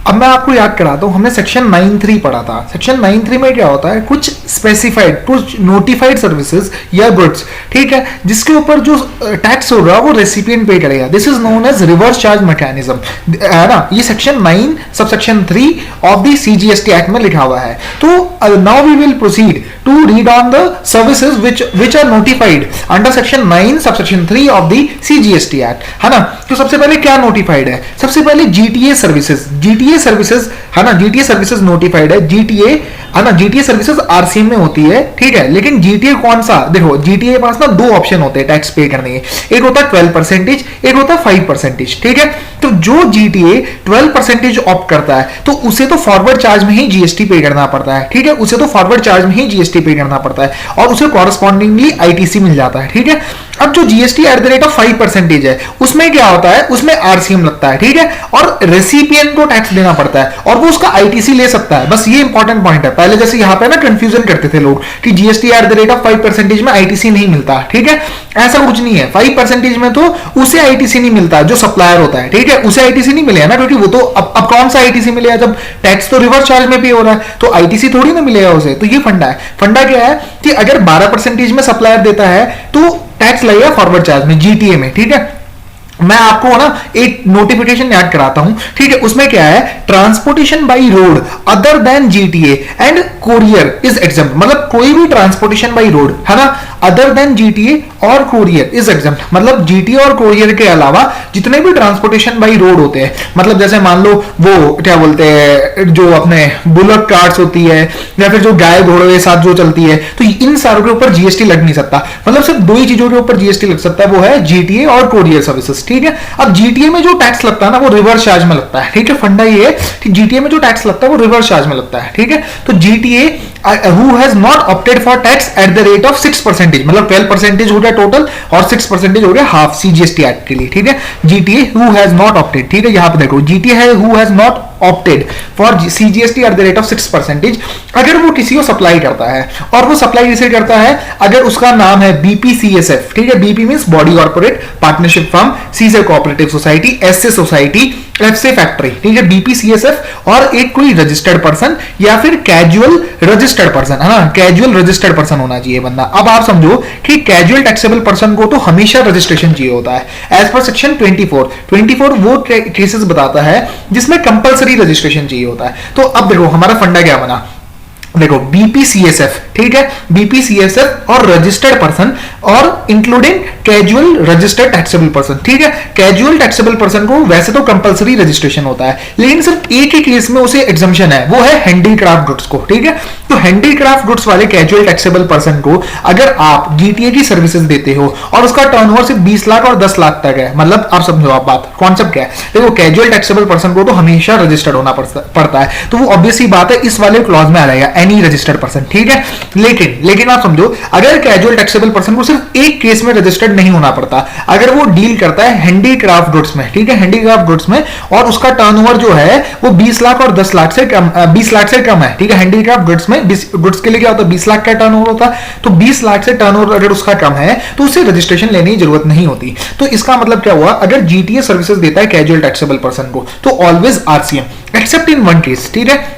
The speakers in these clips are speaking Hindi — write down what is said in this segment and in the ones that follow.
अब मैं आपको याद कराता हूं, हमने सेक्शन 9(3) पढ़ा था। सेक्शन 9(3) में क्या होता है, कुछ स्पेसिफाइड, कुछ नोटिफाइड सर्विसेज या गुड्स, ठीक है, जिसके ऊपर जो टैक्स होगा वो रेसिपिएंट पे करेगा। This is known as reverse charge mechanism, है ना। ये section 9 subsection 3 of the CGST act में लिखा हुआ है। तो now we will proceed to read on the services which are notified under section 9 subsection 3 of the CGST act, है ना। तो सबसे पहले क्या नोटिफाइड है, सबसे पहले GTA सर्विसेज, GTA सर्विसेज, है ना, GTA सर्विसेज नोटिफाइड है। GTA, है ना, GTA सर्विसेज RCM में होती है, ठीक है। लेकिन GTA कौन सा, देखो GTA के पास ना दो ऑप्शन होते हैं टैक्स पे करने के, एक होता है 12%, एक होता है 5%, ठीक है। तो जो GTA 12% ऑप्ट करता है तो उसे तो फॉरवर्ड चार्ज में ही GST पे करना पड़ता है, ठीक है, उसे तो फॉरवर्ड चार्ज में ही GST पे करना पड़ता है और उसे कॉरस्पॉन्डिंगली ITC मिल जाता है, ठीक है। अब जो GST eight the rate of 5% है उसमें क्या होता है, उसमें RCM लगता है, ठीक है, और रेसिपिएंट को टैक्स देना पड़ता है और वो उसका ITC ले सकता है। बस ये इंपॉर्टेंट पॉइंट है। पहले जैसे यहाँ पे ना कंफ्यूजन करते थे लोग कि GST eight the rate of 5% में ITC नहीं मिलता, ठीक है, ऐसा कुछ नहीं है। 5% में तो उसे ITC नहीं मिलता जो सप्लायर होता है, ठीक है, उसे ITC नहीं मिलेगा ना, क्योंकि वो तो अब कौन सा ITC मिलेगा जब टैक्स तो रिवर्स चार्ज में पे हो रहा है, तो ITC थोड़ी ना मिलेगा उसे। तो ये फंडा है। फंडा क्या है कि अगर 12% में सप्लायर देता है तो टैक्स लगेगा फॉरवर्ड चार्ज में, GTA में, ठीक है। मैं आपको ना एक नोटिफिकेशन याद कराता हूं, ठीक है, उसमें क्या है, transportation by road other than GTA and courier is exempt, मतलब कोई भी ट्रांसपोर्टेशन बाय रोड, है ना, अदर देन GTA और कोरियर इज एग्जम्प्ट, मतलब GTA और कोरियर के अलावा जितने भी ट्रांसपोर्टेशन बाय रोड होते हैं, मतलब जैसे मान लो वो क्या बोलते हैं, जो अपने बुलक कार्ट्स होती है या फिर जो गाय घोड़ों के साथ जो चलती है, तो इन सारों के ऊपर GST लग नहीं सकता। मतलब सिर्फ दो ही चीजों के ऊपर GST लग सकता है, वो है GTA और कोरियर सर्विसेज, ठीक है। अब GTA में जो टैक्स लगता है ना वो रिवर्स चार्ज में लगता है, ठीक है। फंडा ये है कि GTA में जो टैक्स लगता है वो रिवर्स चार्ज में लगता है, ठीक है। तो GTA who has not opted for tax at the rate of 6%, मतलब 12% हो गया टोटल और 6% हो गया हाफ CGST एक्ट के लिए, ठीक है। GTA who has not opted, ठीक है, यहां पे देखो GTA है who has not opted for CGST at the rate of 6%, अगर वो किसी को सप्लाई करता है और वो सप्लाई किसे करता है, अगर उसका नाम है BPCSF, ठीक है, BP means body corporate partnership firm, C से कोऑपरेटिव सोसाइटी, S से सोसाइटी, F से फैक्ट्री, ठीक है, BPCSF और एक कोई रजिस्टर्ड पर्सन या फिर कैजुअल रजिस्टर्ड पर्सन, है ना, कैजुअल रजिस्टर्ड पर्सन होना चाहिए बंदा। अब आप समझो कि कैजुअल टैक्सेबल पर्सन को तो हमेशा रजिस्ट्रेशन चाहिए होता है एज पर सेक्शन 24 वो केसेस बताता है जिसमें कंपलसरी रजिस्ट्रेशन चाहिए होता है। तो अब देखो हमारा फंडा क्या बना, देखो BPCSF, ठीक है, BPCSF और रजिस्टर्ड पर्सन और including casual registered taxable person, ठीक है। कैजुअल टैक्सेबल पर्सन को वैसे तो कंपलसरी रजिस्ट्रेशन होता है, लेकिन सिर्फ एक ही केस में उसे एग्जम्पशन है, वो है हैंडीक्राफ्ट गुड्स को, ठीक है। तो हैंडीक्राफ्ट गुड्स वाले कैजुअल टैक्सेबल पर्सन को अगर आप GTA की सर्विसेज देते हो और उसका टर्नओवर सिर्फ 20 लाख और 10 लाख तक है, मतलब आप समझो आप बात, कॉन्सेप्ट क्या है, देखो कैजुअल टैक्सेबल पर्सन को तो हमेशा रजिस्टर्ड होना पड़ता है, तो वो ऑब्वियस ही बात है इस वाले क्लॉज में आ जाएगा एनी रजिस्टर्ड पर्सन, ठीक है। लेकिन आप समझो अगर कैजुअल टैक्सेबल पर्सन को सिर्फ एक केस में रजिस्टर्ड नहीं होना पड़ता, अगर वो डील करता है हैंडीक्राफ्ट गुड्स में, ठीक है, हैंडीक्राफ्ट गुड्स में, और उसका टर्नओवर जो है वो 20 लाख और 10 लाख से कम, 20 लाख से कम है, ठीक है। हैंडीक्राफ्ट गुड्स में गुड्स के लिए क्या होता है, 20 लाख का टर्नओवर होता है, तो 20 लाख से टर्नओवर अगर उसका कम है तो उसे रजिस्ट्रेशन लेने की जरूरत नहीं होती। तो इसका मतलब क्या हुआ, अगर GTA सर्विसेज देता है कैजुअल टैक्सेबल पर्सन को तो always RCM accept in one case, ठीक है।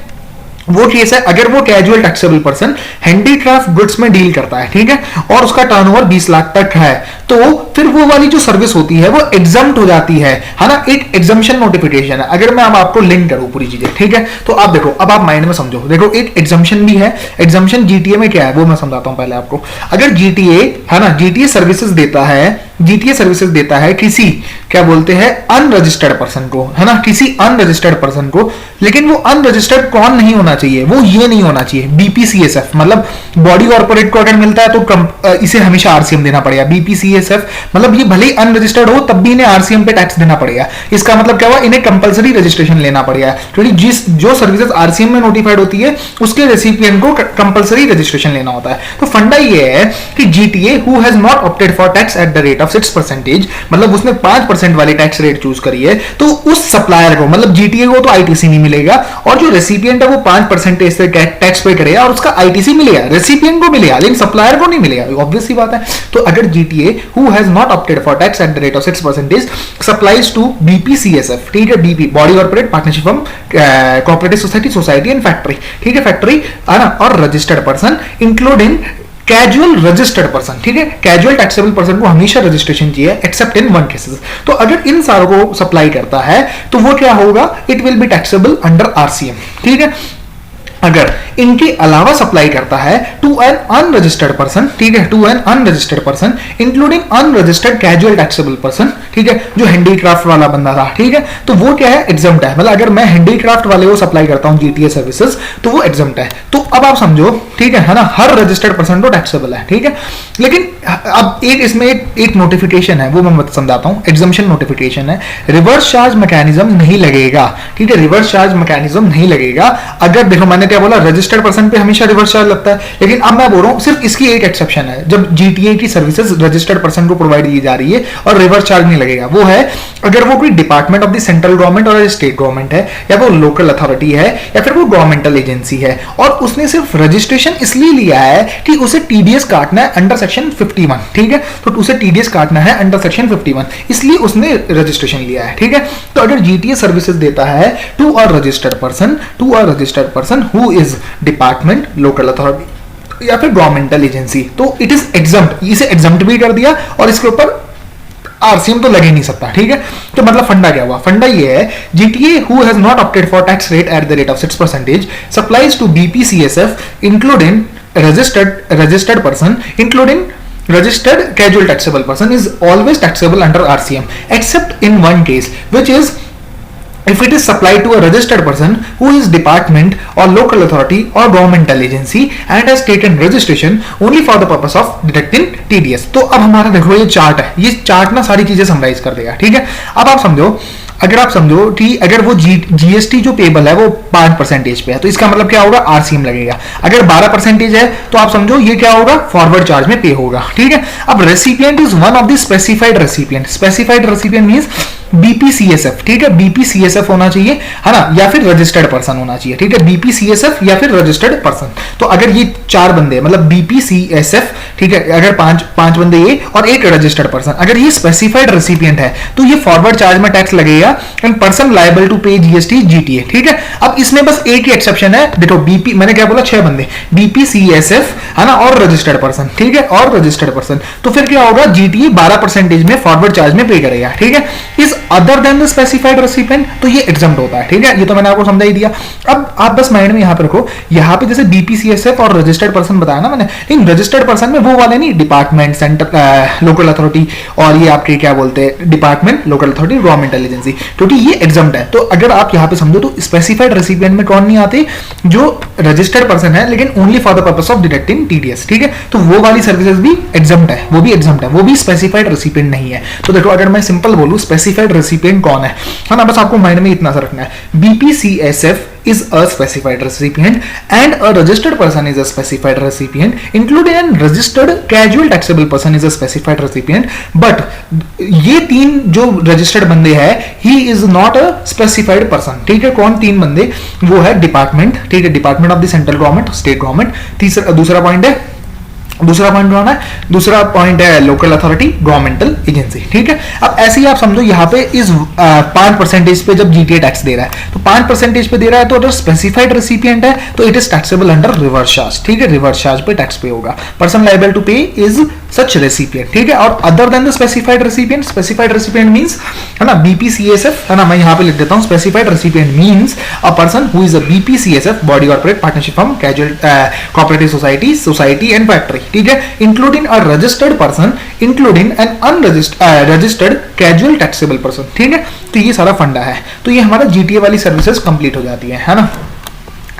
वो केस है अगर वो casual taxable person handicraft goods में डील करता है, ठीक है, और उसका टर्नओवर 20 लाख तक है, तो फिर वो वाली जो सर्विस होती है वो एग्जम्प्ट हो जाती है ना, एक एग्जम्पशन नोटिफिकेशन है। अगर मैं अब आपको लिंक करूं पूरी चीजें, ठीक है, तो आप देखो, अब आप माइंड में समझो, देखो एक एग्जम्पशन भी है। एग्जम्पशन GTA में क्या है वो मैं समझाता हूं पहले आपको। अगर GTA, है ना, GTA सर्विसेज देता है किसी, क्या बोलते हैं, अनरजिस्टर्ड पर्सन को, है ना, किसी अनरजिस्टर्ड पर्सन को, लेकिन वो अनरजिस्टर्ड कौन नहीं होना चाहिए, वो ये नहीं होना चाहिए BPCSF, मतलब बॉडी कॉर्पोरेट को अगर मिलता है तो इसे हमेशा RCM देना पड़ेगा। BPCSF मतलब ये भले ही अनरजिस्टर्ड हो तब भी इन्हें RCM पे टैक्स देना पड़ेगा। इसका मतलब क्या हुआ, इन्हें कंपलसरी रजिस्ट्रेशन लेना पड़ेगा, क्योंकि जो सर्विसेज RCM में नोटिफाइड होती है उसके रेसिपिएंट को कंपलसरी रजिस्ट्रेशन लेना होता है। तो फंडा ये है कि GTA who has not opted for tax at the rate of 6%, मतलब उसने 5% वाली टैक्स रेट चूज करी है, तो उस सप्लायर को, मतलब GTA को तो ITC नहीं मिलेगा और जो रेसिपिएंट है वो 5% से टैक्स पे करेगा और उसका ITC मिलेगा, रेसिपिएंट को मिलेगा, लेकिन सप्लायर को नहीं मिलेगा, ऑब्वियस सी बात है। तो अगर GTA who has not opted for tax at the rate of 6% supplies to BPCSF, ठीक है, BP body corporate partnership firm cooperative society, society and factory, ठीक है, फैक्ट्री है ना, और registered person including casual registered person, ठीक है, कैजुअल टैक्सेबल पर्सन को हमेशा रजिस्ट्रेशन चाहिए एक्सेप्ट इन वन केसेस। तो अगर इन सारों को सप्लाई करता है तो वो क्या होगा, it will be taxable under RCM, ठीक है। अगर इनके अलावा सप्लाई करता है टू एन अनरजिस्टर्ड पर्सन, ठीक है, to an unregistered person including unregistered casual taxable person, ठीक है, जो हैंडीक्राफ्ट वाला बंदा था, ठीक है, तो वो क्या है, एग्जम्प्ट है। मतलब अगर मैं हैंडीक्राफ्ट वाले को सप्लाई करता हूं जीटीए सर्विसेज तो वो एग्जम्प्ट है। तो अब आप समझो, ठीक है ना, हर रजिस्टर्ड पर्सन को टैक्सेबल है, ठीक है। लेकिन अब एक इसमें एक नोटिफिकेशन है, वो मैं समझाता हूं, एग्जम्पशन नोटिफिकेशन है, रिवर्स चार्ज मैकेनिज्म नहीं लगेगा, ठीक है, रिवर्स चार्ज मैकेनिज्म नहीं लगेगा। अगर देखो मैंने क्या बोला, रजिस्टर्ड पर्सन पे हमेशा रिवर्स चार्ज लगता है, लेकिन अब मैं बोल रहा हूं सिर्फ इसकी एक एक्सेप्शन है, जब जीटीए की सर्विसेज रजिस्टर्ड पर्सन को प्रोवाइड की जा रही है और रिवर्स चार्ज नहीं लगेगा। वो है अगर वो कोई department of the central government और स्टेट गवर्नमेंट है, या वो लोकल अथॉरिटी है, या फिर वो गवर्नमेंटल एजेंसी है, और उसने सिर्फ रजिस्ट्रेशन इसलिए लिया है कि उसे टीडीएस काटना है अंडर सेक्शन 51, ठीक है, तो उसे टीडीएस काटना है अंडर सेक्शन 51, इसलिए उसने रजिस्ट्रेशन लिया है, ठीक है। तो अगर जीटीए सर्विसेज देता है to a registered person who is department, local authority या फिर गवर्नमेंटल एजेंसी, तो इट इज एग्जम्प्ट, इसे एग्जम्प्ट भी कर दिया और इसके ऊपर आरसीएम तो लग ही नहीं सकता, ठीक है। तो मतलब फंडा क्या हुआ, फंडा ये है, GTA who has not opted for tax rate at the rate of 6% supplies to BPCSF including registered person including registered casual taxable person is always taxable under RCM except in one case, which is if it is supplied to a registered person who is department or local authority or governmental agency and has taken registration only for the purpose of deducting TDS। तो अब हमारा देखो ये चार्ट है, ये चार्ट ना सारी चीजें समराइज कर देगा, ठीक है। अब आप समझो, अगर आप समझो कि अगर वो जीएसटी जो पेबल है वो 5% पे है, तो इसका मतलब क्या होगा, आरसीएम लगेगा। अगर 12% है तो आप समझो ये क्या होगा, फॉरवर्ड चार्ज में पे होगा, ठीक है। अब recipient is one of the specified recipient means BPCSF, ठीक है, बीपीसीएसएफ होना चाहिए, है ना, या फिर रजिस्टर्ड पर्सन होना चाहिए, ठीक है, बीपीसीएसएफ या फिर रजिस्टर्ड पर्सन। तो अगर ये 4 बंदे मतलब बीपीसीएसएफ, ठीक है, अगर पांच बंदे ये और एक रजिस्टर्ड पर्सन, अगर ये स्पेसिफाइड रेसिपिएंट है तो ये फॉरवर्ड चार्ज में टैक्स लगेगा and person liable to pay GST GTA, ठीक है। अब इसमें बस एक ही एक्सेप्शन है, देखो बीपी मैंने क्या बोला, 6 बंदे, बीपीसीएसएफ है ना, और रजिस्टर्ड पर्सन, ठीक है, और रजिस्टर्ड पर्सन, तो फिर क्या होगा, जीटीए 12% में फॉरवर्ड चार्ज में पे करेगा, ठीक है। इस other than the specified recipient तो ये एग्जम्प्ट होता है, ठीक है, ये तो मैंने आपको समझा ही दिया। अब आप बस माइंड में यहां पर रखो, यहां पे जैसे बीपीसीएसएफ और रजिस्टर्ड पर्सन बताया ना मैंने, लेकिन रजिस्टर्ड पर्सन में वो वाले नहीं, डिपार्टमेंट, सेंटर, लोकल अथॉरिटी, और ये आपके क्या बोलते हैं, department, local authority, governmental agency, क्योंकि ये एग्जम्प्ट है। तो अगर आप यहां पे समझो तो स्पेसिफाइड रेसिपिएंट में कौन नहीं आते, जो रजिस्टर्ड पर्सन है लेकिन only for the purpose of deducting TDS, ठीक है। तो वो वाली सर्विसेज भी एग्जम्प्ट है, वो भी एग्जम्प्ट है, वो भी स्पेसिफाइड रेसिपिएंट नहीं है। तो देखो अगर मैं सिंपल बोलूं स्पेसिफाइड रेसिपिएंट कौन है ना, बस आपको माइंड में इतना सा रखना है, बीपीसीएसएफ is a specified recipient and a registered person is a specified recipient including a registered casual taxable person is a specified recipient, but ये 3 जो registered बंदे हैं he is not a specified person, ठीक है। कौन 3 बंदे, वो है डिपार्टमेंट, ठीक है, department of the central government, state government, दूसरा पॉइंट कौन है, दूसरा पॉइंट है लोकल अथॉरिटी, गवर्नमेंटल एजेंसी, ठीक है। अब ऐसे ही आप समझो यहाँ पे इस 5% पे जब जीटीए टैक्स दे रहा है तो 5% पे दे रहा है, तो अगर स्पेसिफाइड रेसिपिएंट है तो it is taxable under reverse charge, ठीक है, रिवर्स चार्ज पे टैक्स पे होगा, पर्सन लायबल टू पे इज सच रेसिपिएंट, ठीक है। और other than the specified recipient means, है ना, बीपीसीएसएफ, है ना, मैं यहाँ पे लिख देता हूँ, specified recipient means a person who is a BPCSF, body corporate partnership firm, casual cooperative society and factory, ठीक है, including a registered person, including an unregistered casual taxable person, ठीक है। तो ये सारा फंडा है, तो ये हमारा जीटीए वाली सर्विसेज कंप्लीट हो जाती है ना,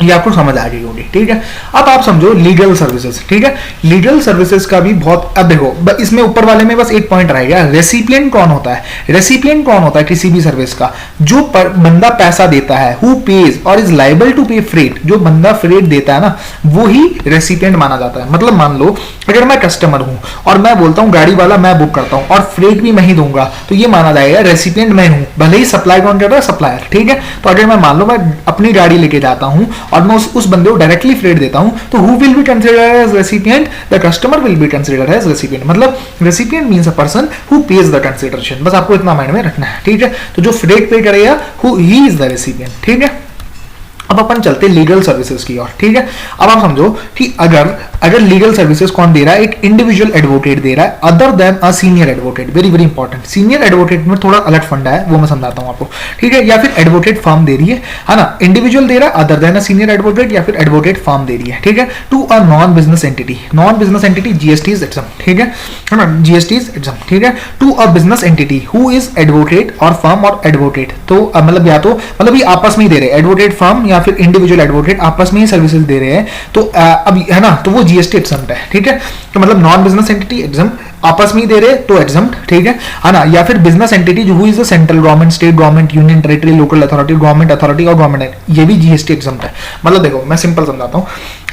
ये आपको समझ आ गई होगी, ठीक है। अब आप समझो लीगल सर्विसेज, ठीक है, लीगल सर्विसेज का भी बहुत, अब देखो इसमें ऊपर वाले में बस एक पॉइंट रह गया, रेसिपिएंट कौन होता है, रेसिपिएंट कौन होता है किसी भी सर्विस का, जो बंदा पैसा देता है, हु पेज और इज लायबल टू पे फ्रेट, जो बंदा फ्रेट देता है ना, वो ही रेसिपिएंट माना जाता है। मतलब मान लो अगर मैं कस्टमर हूं और मैं बोलता हूं गाड़ी वाला मैं बुक करता हूं और फ्रेट भी मैं ही दूंगा, तो ये माना जाएगा रेसिपिएंट मैं हूं, भले ही सप्लाई कौन कर रहा है, सप्लायर, ठीक है। तो अगर मैं मान लो मैं अपनी गाड़ी लेके जाता हूं और मैं उस बंदे को डायरेक्टली फ्रेट देता हूं, तो who will be considered as recipient? The customer will be considered as recipient. मतलब recipient means a person who pays the consideration. बस आपको इतना माइंड में रखना है, ठीक है। तो जो फ्रेट पे करेगा ही इज द रेसिपिएंट, ठीक है। अब अपन चलते लीगल सर्विसेज की ओर, ठीक है। अब आप समझो कि अगर लीगल सर्विसेज कौन दे रहा है? एक इंडिविजुअल एडवोकेट दे रहा है other than a senior advocate. Very very important. Senior advocate में थोड़ा अलग फंडा है, वो मैं समझाता हूं आपको, ठीक है। या फिर एडवोकेट फर्म दे रही है ना, इंडिविजुअल दे रहा है other than a senior advocate, या फिर एडवोकेट फर्म दे रही है, ठीक है, to a non business entity. Non business entity GST is exempt, ठीक है ना, जीएसटी इज एग्जाम, ठीक है। To a business entity who is advocate और फर्म और एडवोकेट। तो मतलब या तो मतलब ये आपस में ही दे रहे हैं, एडवोकेट फर्म या फिर इंडिविजुअल एडवोकेट आपस में ही सर्विसेज दे रहे हैं, तो अब है ना, तो वो जीएसटी एग्जम्प्ट है, ठीक है। तो मतलब नॉन बिजनेस एंटिटी एग्जम्प्ट, आपस में ही दे रहे तो एग्जम्प्ट, ठीक है ना। या फिर बिजनेस एंटिटी जो हुई is central government, state government, union territory, local authority, government authority और गवर्नमेंट, ये भी जीएसटी एग्जम्प्ट है। मतलब देखो मैं सिंपल समझाता हूं,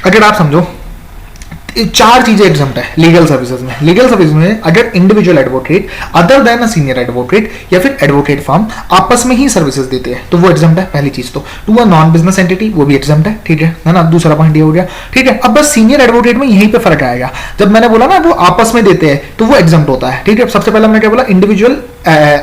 अगर आप समझो चार चीजें एग्जम्प्ट है लीगल सर्विसेज में। लीगल सर्विस में अगर individual advocate other than a senior advocate या फिर एडवोकेट फर्म आपस में ही सर्विसेज देते हैं, तो वो एग्जम्प्ट है, पहली चीज। तो to a non business entity, वो भी एग्जम्प्ट है, ठीक है ना। दूसरा पॉइंट ये हो गया, ठीक है। अब बस सीनियर एडवोकेट में यहीं पे फर्क आएगा। जब मैंने बोला ना वो आपस में देते हैं, तो वो एग्जम्प्ट होता है, ठीक है। सबसे पहले मैंने क्या बोला? Individual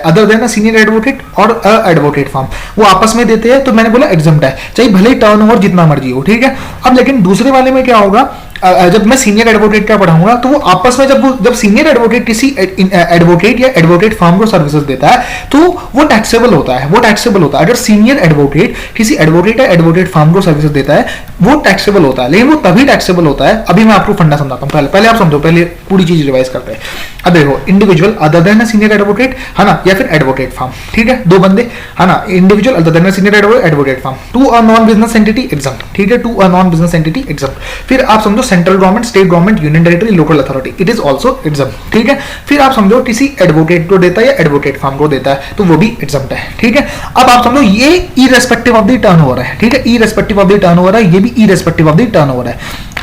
other than a senior advocate और अ एडवोकेट फर्म, वो आपस में देते हैं, तो मैंने बोला एग्जम्प्ट है, चाहे भले ही टर्नओवर जितना मर्जी हो, ठीक है। अब लेकिन दूसरे वाले में क्या होगा? जब मैं सीनियर एडवोकेट का पढ़ाऊंगा, तो वो आपस में जब सीनियर एडवोकेट किसी एडवोकेट या एडवोकेट फर्म को सर्विसेज देता है, तो वो टैक्सेबल होता है, वो टैक्सेबल होता है। अगर सीनियर एडवोकेट किसी एडवोकेट या एडवोकेट फर्म को सर्विसेज देता है, वो टैक्सेबल होता है। लेकिन वो तभी टैक्सेबल होता है, अभी मैं आपको फंडा समझाता हूँ, पहले आप समझो, पहले पूरी चीज रिवाइज करते हैं। अब देखो, individual other than a senior advocate, है ना, या फिर एडवोकेट फर्म, ठीक है, दो बंदे, है ना, individual other than a senior advocate firm, to a non business entity exempt, ठीक है, to a non business entity exempt. फिर आप समझो central government, state government, union territory, local authority, it is also exempt, ठीक है। फिर आप समझो किसी एडवोकेट को देता है या एडवोकेट फर्म को देता है, तो वो भी एग्जम्प्ट है, ठीक है। अब आप समझो ये इररेस्पेक्टिव ऑफ द टर्नओवर है, ठीक है, इररेस्पेक्टिव ऑफ द टर्नओवर है, ये भी इररेस्पेक्टिव ऑफ द टर्नओवर है,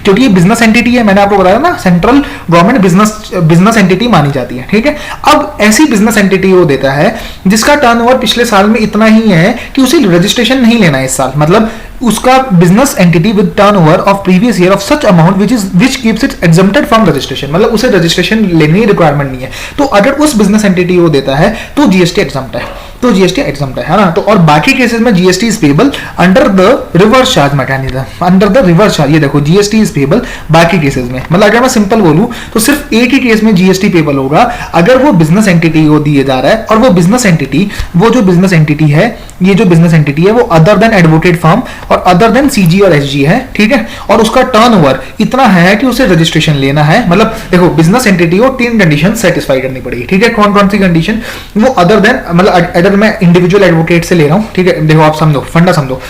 क्योंकि ये बिजनेस एंटिटी है। मैंने आपको बताया ना, सेंट्रल गवर्नमेंट बिजनेस एंटिटी मानी जाती है, ठीक है। अब ऐसी बिजनेस एंटिटी वो देता है जिसका टर्नओवर पिछले साल में इतना ही है कि उसे रजिस्ट्रेशन नहीं लेना है इस साल, मतलब उसका business entity with turnover of previous year of such amount which keeps it exempted from registration, मतलब उसे रजिस्ट्रेशन लेने की रिक्वायरमेंट नहीं है। तो अगर उस बिजनेस एंटिटी को देता है तो जीएसटी एग्जम्प्ट है, तो जीएसटी एग्जम्प्ट है ना। तो और बाकी केसेस में GST is payable under the reverse charge mechanism, under the reverse charge. ये देखो, जीएसटी इज पेबल बाकी केसेस में, मतलब अगर मैं सिंपल बोलूं तो सिर्फ एक ही केस में जीएसटी पेबल होगा, अगर वो बिजनेस एंटिटी को दिए जा रहा है और वो बिजनेस एंटिटी, वो जो बिजनेस एंटिटी है, ये जो बिजनेस एंटिटी है वो अदर देन एडवोकेट फर्म और अदर देन सीजी और एसजी है, ठीक है, और उसका टर्नओवर इतना है कि उसे रजिस्ट्रेशन लेना है। मतलब देखो, बिजनेस एंटिटी को 3 कंडीशन सेटिस्फाई करनी पड़ेगी, ठीक है। कौन कौन सी कंडीशन? वो अदर देन, मतलब अगर मैं इंडिविजुअल एडवोकेट से ले रहा हूं, ठीक है, देखो आप समझो, फंडा समझो,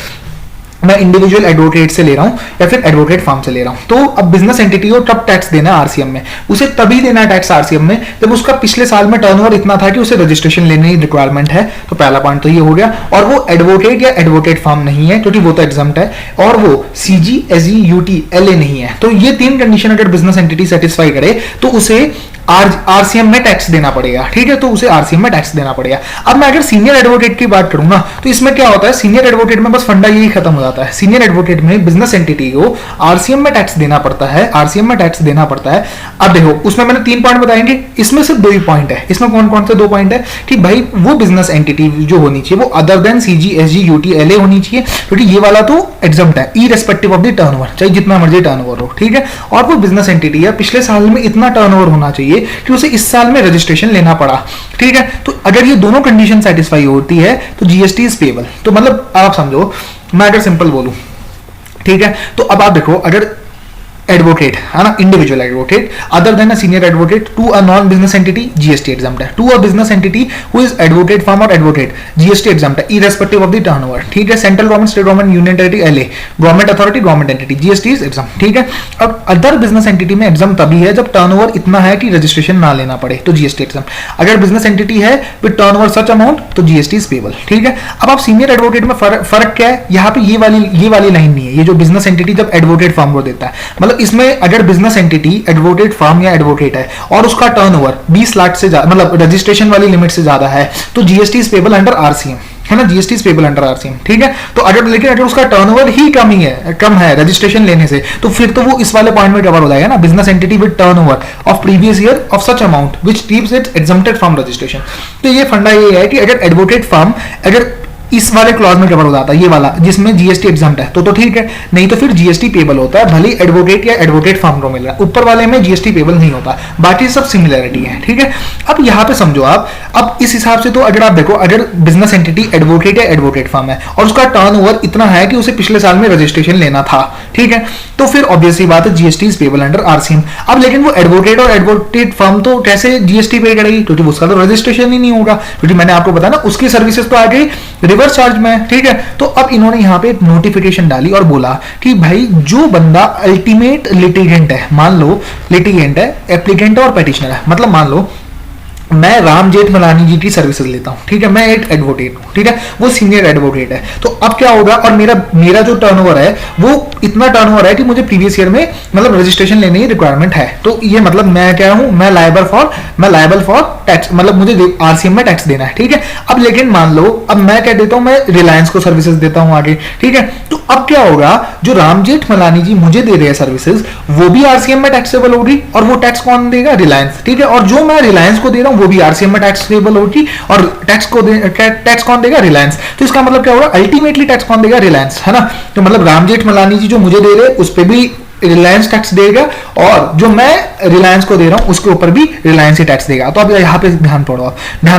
मैं इंडिविजुअल एडवोकेट से ले रहा हूं या फिर एडवोकेट फर्म से ले रहा हूं, तो अब बिजनेस एंटिटी को तब टैक्स देना है आरसीएम में, उसे तभी देना है टैक्स आरसीएम में जब उसका पिछले साल में टर्नओवर इतना था कि उसे रजिस्ट्रेशन लेने की रिक्वायरमेंट है। तो पहला पॉइंट तो ये हो गया। और वो एडवोकेट या एडवोकेट फर्म नहीं है, क्योंकि वो तो एग्जम्प्ट है, और वो सीजी, एसजी, यूटी, एलए नहीं है। तो ये 3 कंडीशन अगर बिजनेस एंटिटी सेटिस्फाई करे तो उसे आरसीएम में टैक्स देना पड़ेगा, ठीक है, तो उसे आरसीएम में टैक्स देना पड़ेगा। अब मैं अगर सीनियर एडवोकेट की बात करूं ना, तो इसमें क्या होता है, सीनियर एडवोकेट में बस फंडा यही खत्म हो जाता है। सीनियर एडवोकेट में बिजनेस एंटिटी को आरसीएम में टैक्स देना पड़ता है, आरसीएम में टैक्स देना पड़ता है। अब देखो, उसमें मैंने 3 पॉइंट बताएंगे, इसमें सिर्फ 2 ही पॉइंट है। इसमें कौन कौन से 2 पॉइंट है कि भाई वो बिजनेस एंटिटी जो होनी चाहिए वो other then CG, SG, UT, LA होनी चाहिए, क्योंकि ये वाला तो एग्जम्प्ट है, इररेस्पेक्टिव ऑफ द टर्नओवर, चाहे जितना मर्जी टर्नओवर हो, ठीक है। और वो बिजनेस एंटिटी है, पिछले साल में इतना टर्नओवर होना चाहिए कि उसे इस साल में रजिस्ट्रेशन लेना पड़ा, ठीक है। तो अगर ये दोनों कंडीशन सेटिस्फाई होती है तो जीएसटी इज पेबल। तो मतलब आप समझो, मैं अगर सिंपल बोलूं, ठीक है, तो अब आप देखो, अगर एडवोकेट है ना, individual advocate other than a senior advocate to a non business entity, GST exempt है। To a business entity who is advocate firm और एडवोकेट, जीएसटी एग्जम्प्ट है, इररेस्पेक्टिव ऑफ द टर्नओवर, ठीक है। Central government, state government, union territory, LA, government authority, government entity, GST is exempt, ठीक है। अब अदर बिजनेस एंटिटी में एग्जम्प्ट तभी है जब टर्नओवर इतना है कि रजिस्ट्रेशन ना लेना पड़े, तो जीएसटी एग्जम्प्ट। अगर बिजनेस एंटिटी है विद टर्नओवर सच अमाउंट, तो जीएसटी इज पेबल, ठीक है। अब आप सीनियर एडवोकेट में फर्क क्या है, यहाँ पे ये वाली लाइन नहीं है, ये जो बिजनेस एंटिटी जब एडवोकेट फर्म को देता है, मतलब इसमें अगर बिजनेस एंटिटी एडवोकेट फर्म या एडवोकेट है और उसका टर्नओवर 20 लाख से ज्यादा, मतलब रजिस्ट्रेशन वाली लिमिट से ज्यादा है, तो GST is payable under RCM, है ना, GST is payable under RCM, ठीक है। तो अगर लेकिन अगर उसका टर्नओवर ही कम है रजिस्ट्रेशन लेने से, तो फिर तो वो इस वाले पॉइंट में कवर हो जाएगा ना, business entity with turnover of previous year of such amount which keeps it exempted from registration. तो ये फंडा ये है कि अगर एडवोकेट फर्म अगर इस वाले क्लॉज में कवर हो जाता है, ये वाला जिसमें जीएसटी एग्जाम्प्ट है, तो ठीक है, नहीं तो फिर जीएसटी पेबल होता है, भले एडवोकेट या एडवोकेट फर्म को मिल रहा है, ऊपर वाले में जीएसटी पेबल नहीं होता, बाकी सब सिमिलरिटी है, ठीक है। अब यहाँ पे समझो आप, अब इस हिसाब से तो अगर आप देखो, अगर बिजनेस एंटिटी एडवोकेट या एडवोकेट फर्म है और उसका टर्नओवर इतना है कि उसे पिछले साल में रजिस्ट्रेशन लेना था, ठीक है, तो फिर ऑब्वियसली बात है GST is payable under RCM. अब लेकिन वो एडवोकेट और एडवोकेट फर्म तो कैसे जीएसटी पे करेगी, क्योंकि उसका तो रजिस्ट्रेशन ही नहीं होगा, क्योंकि मैंने आपको बताया ना उसकी सर्विसेज तो आ गई रिवर्स चार्ज में, ठीक है। तो अब इन्होंने यहाँ पे एक नोटिफिकेशन डाली और बोला कि भाई जो बंदा अल्टीमेट लिटिगेंट है, मान लो लिटिगेंट है, एप्लीकेंट और पेटिशनर है, मतलब मान लो मैं राम जेठमलानी जी की सर्विसेज लेता हूँ, ठीक है, मैं एक एडवोकेट हूँ, ठीक है, वो सीनियर एडवोकेट है, तो अब क्या होगा, और मेरा जो टर्नओवर है वो इतना टर्नओवर है कि मुझे प्रीवियस ईयर में मतलब रजिस्ट्रेशन लेने की रिक्वायरमेंट है, तो ये मतलब मैं क्या हूँ, मैं लायबल फॉर टैक्स, मतलब मुझे आरसीएम में टैक्स देना है, ठीक है। अब लेकिन मान लो अब मैं क्या देता हूँ, मैं रिलायंस को सर्विसेज देता हूँ आगे, ठीक है, तो अब क्या होगा, जो राम जेठमलानी जी मुझे दे रहे हैं सर्विसेज वो भी आरसीएम में टैक्सेबल होगी, और वो टैक्स कौन देगा, रिलायंस, ठीक है, और जो मैं रिलायंस को दे रहा हूँ वो भी आरसीएम में टैक्सेबल होगी, और टैक्स कौन देगा, रिलायंस। तो इसका मतलब क्या होगा, अल्टीमेटली टैक्स कौन देगा, रिलायंस, है ना। तो मतलब राम जेठमलानी जी जो मुझे दे रहे हैं उस पर भी रिलायंस टैक्स देगा, और जो मैं रिलायंस को दे रहा हूं उसके ऊपर भी रिलायंस ही टैक्स देगा। तो अब यहाँ पे ध्यान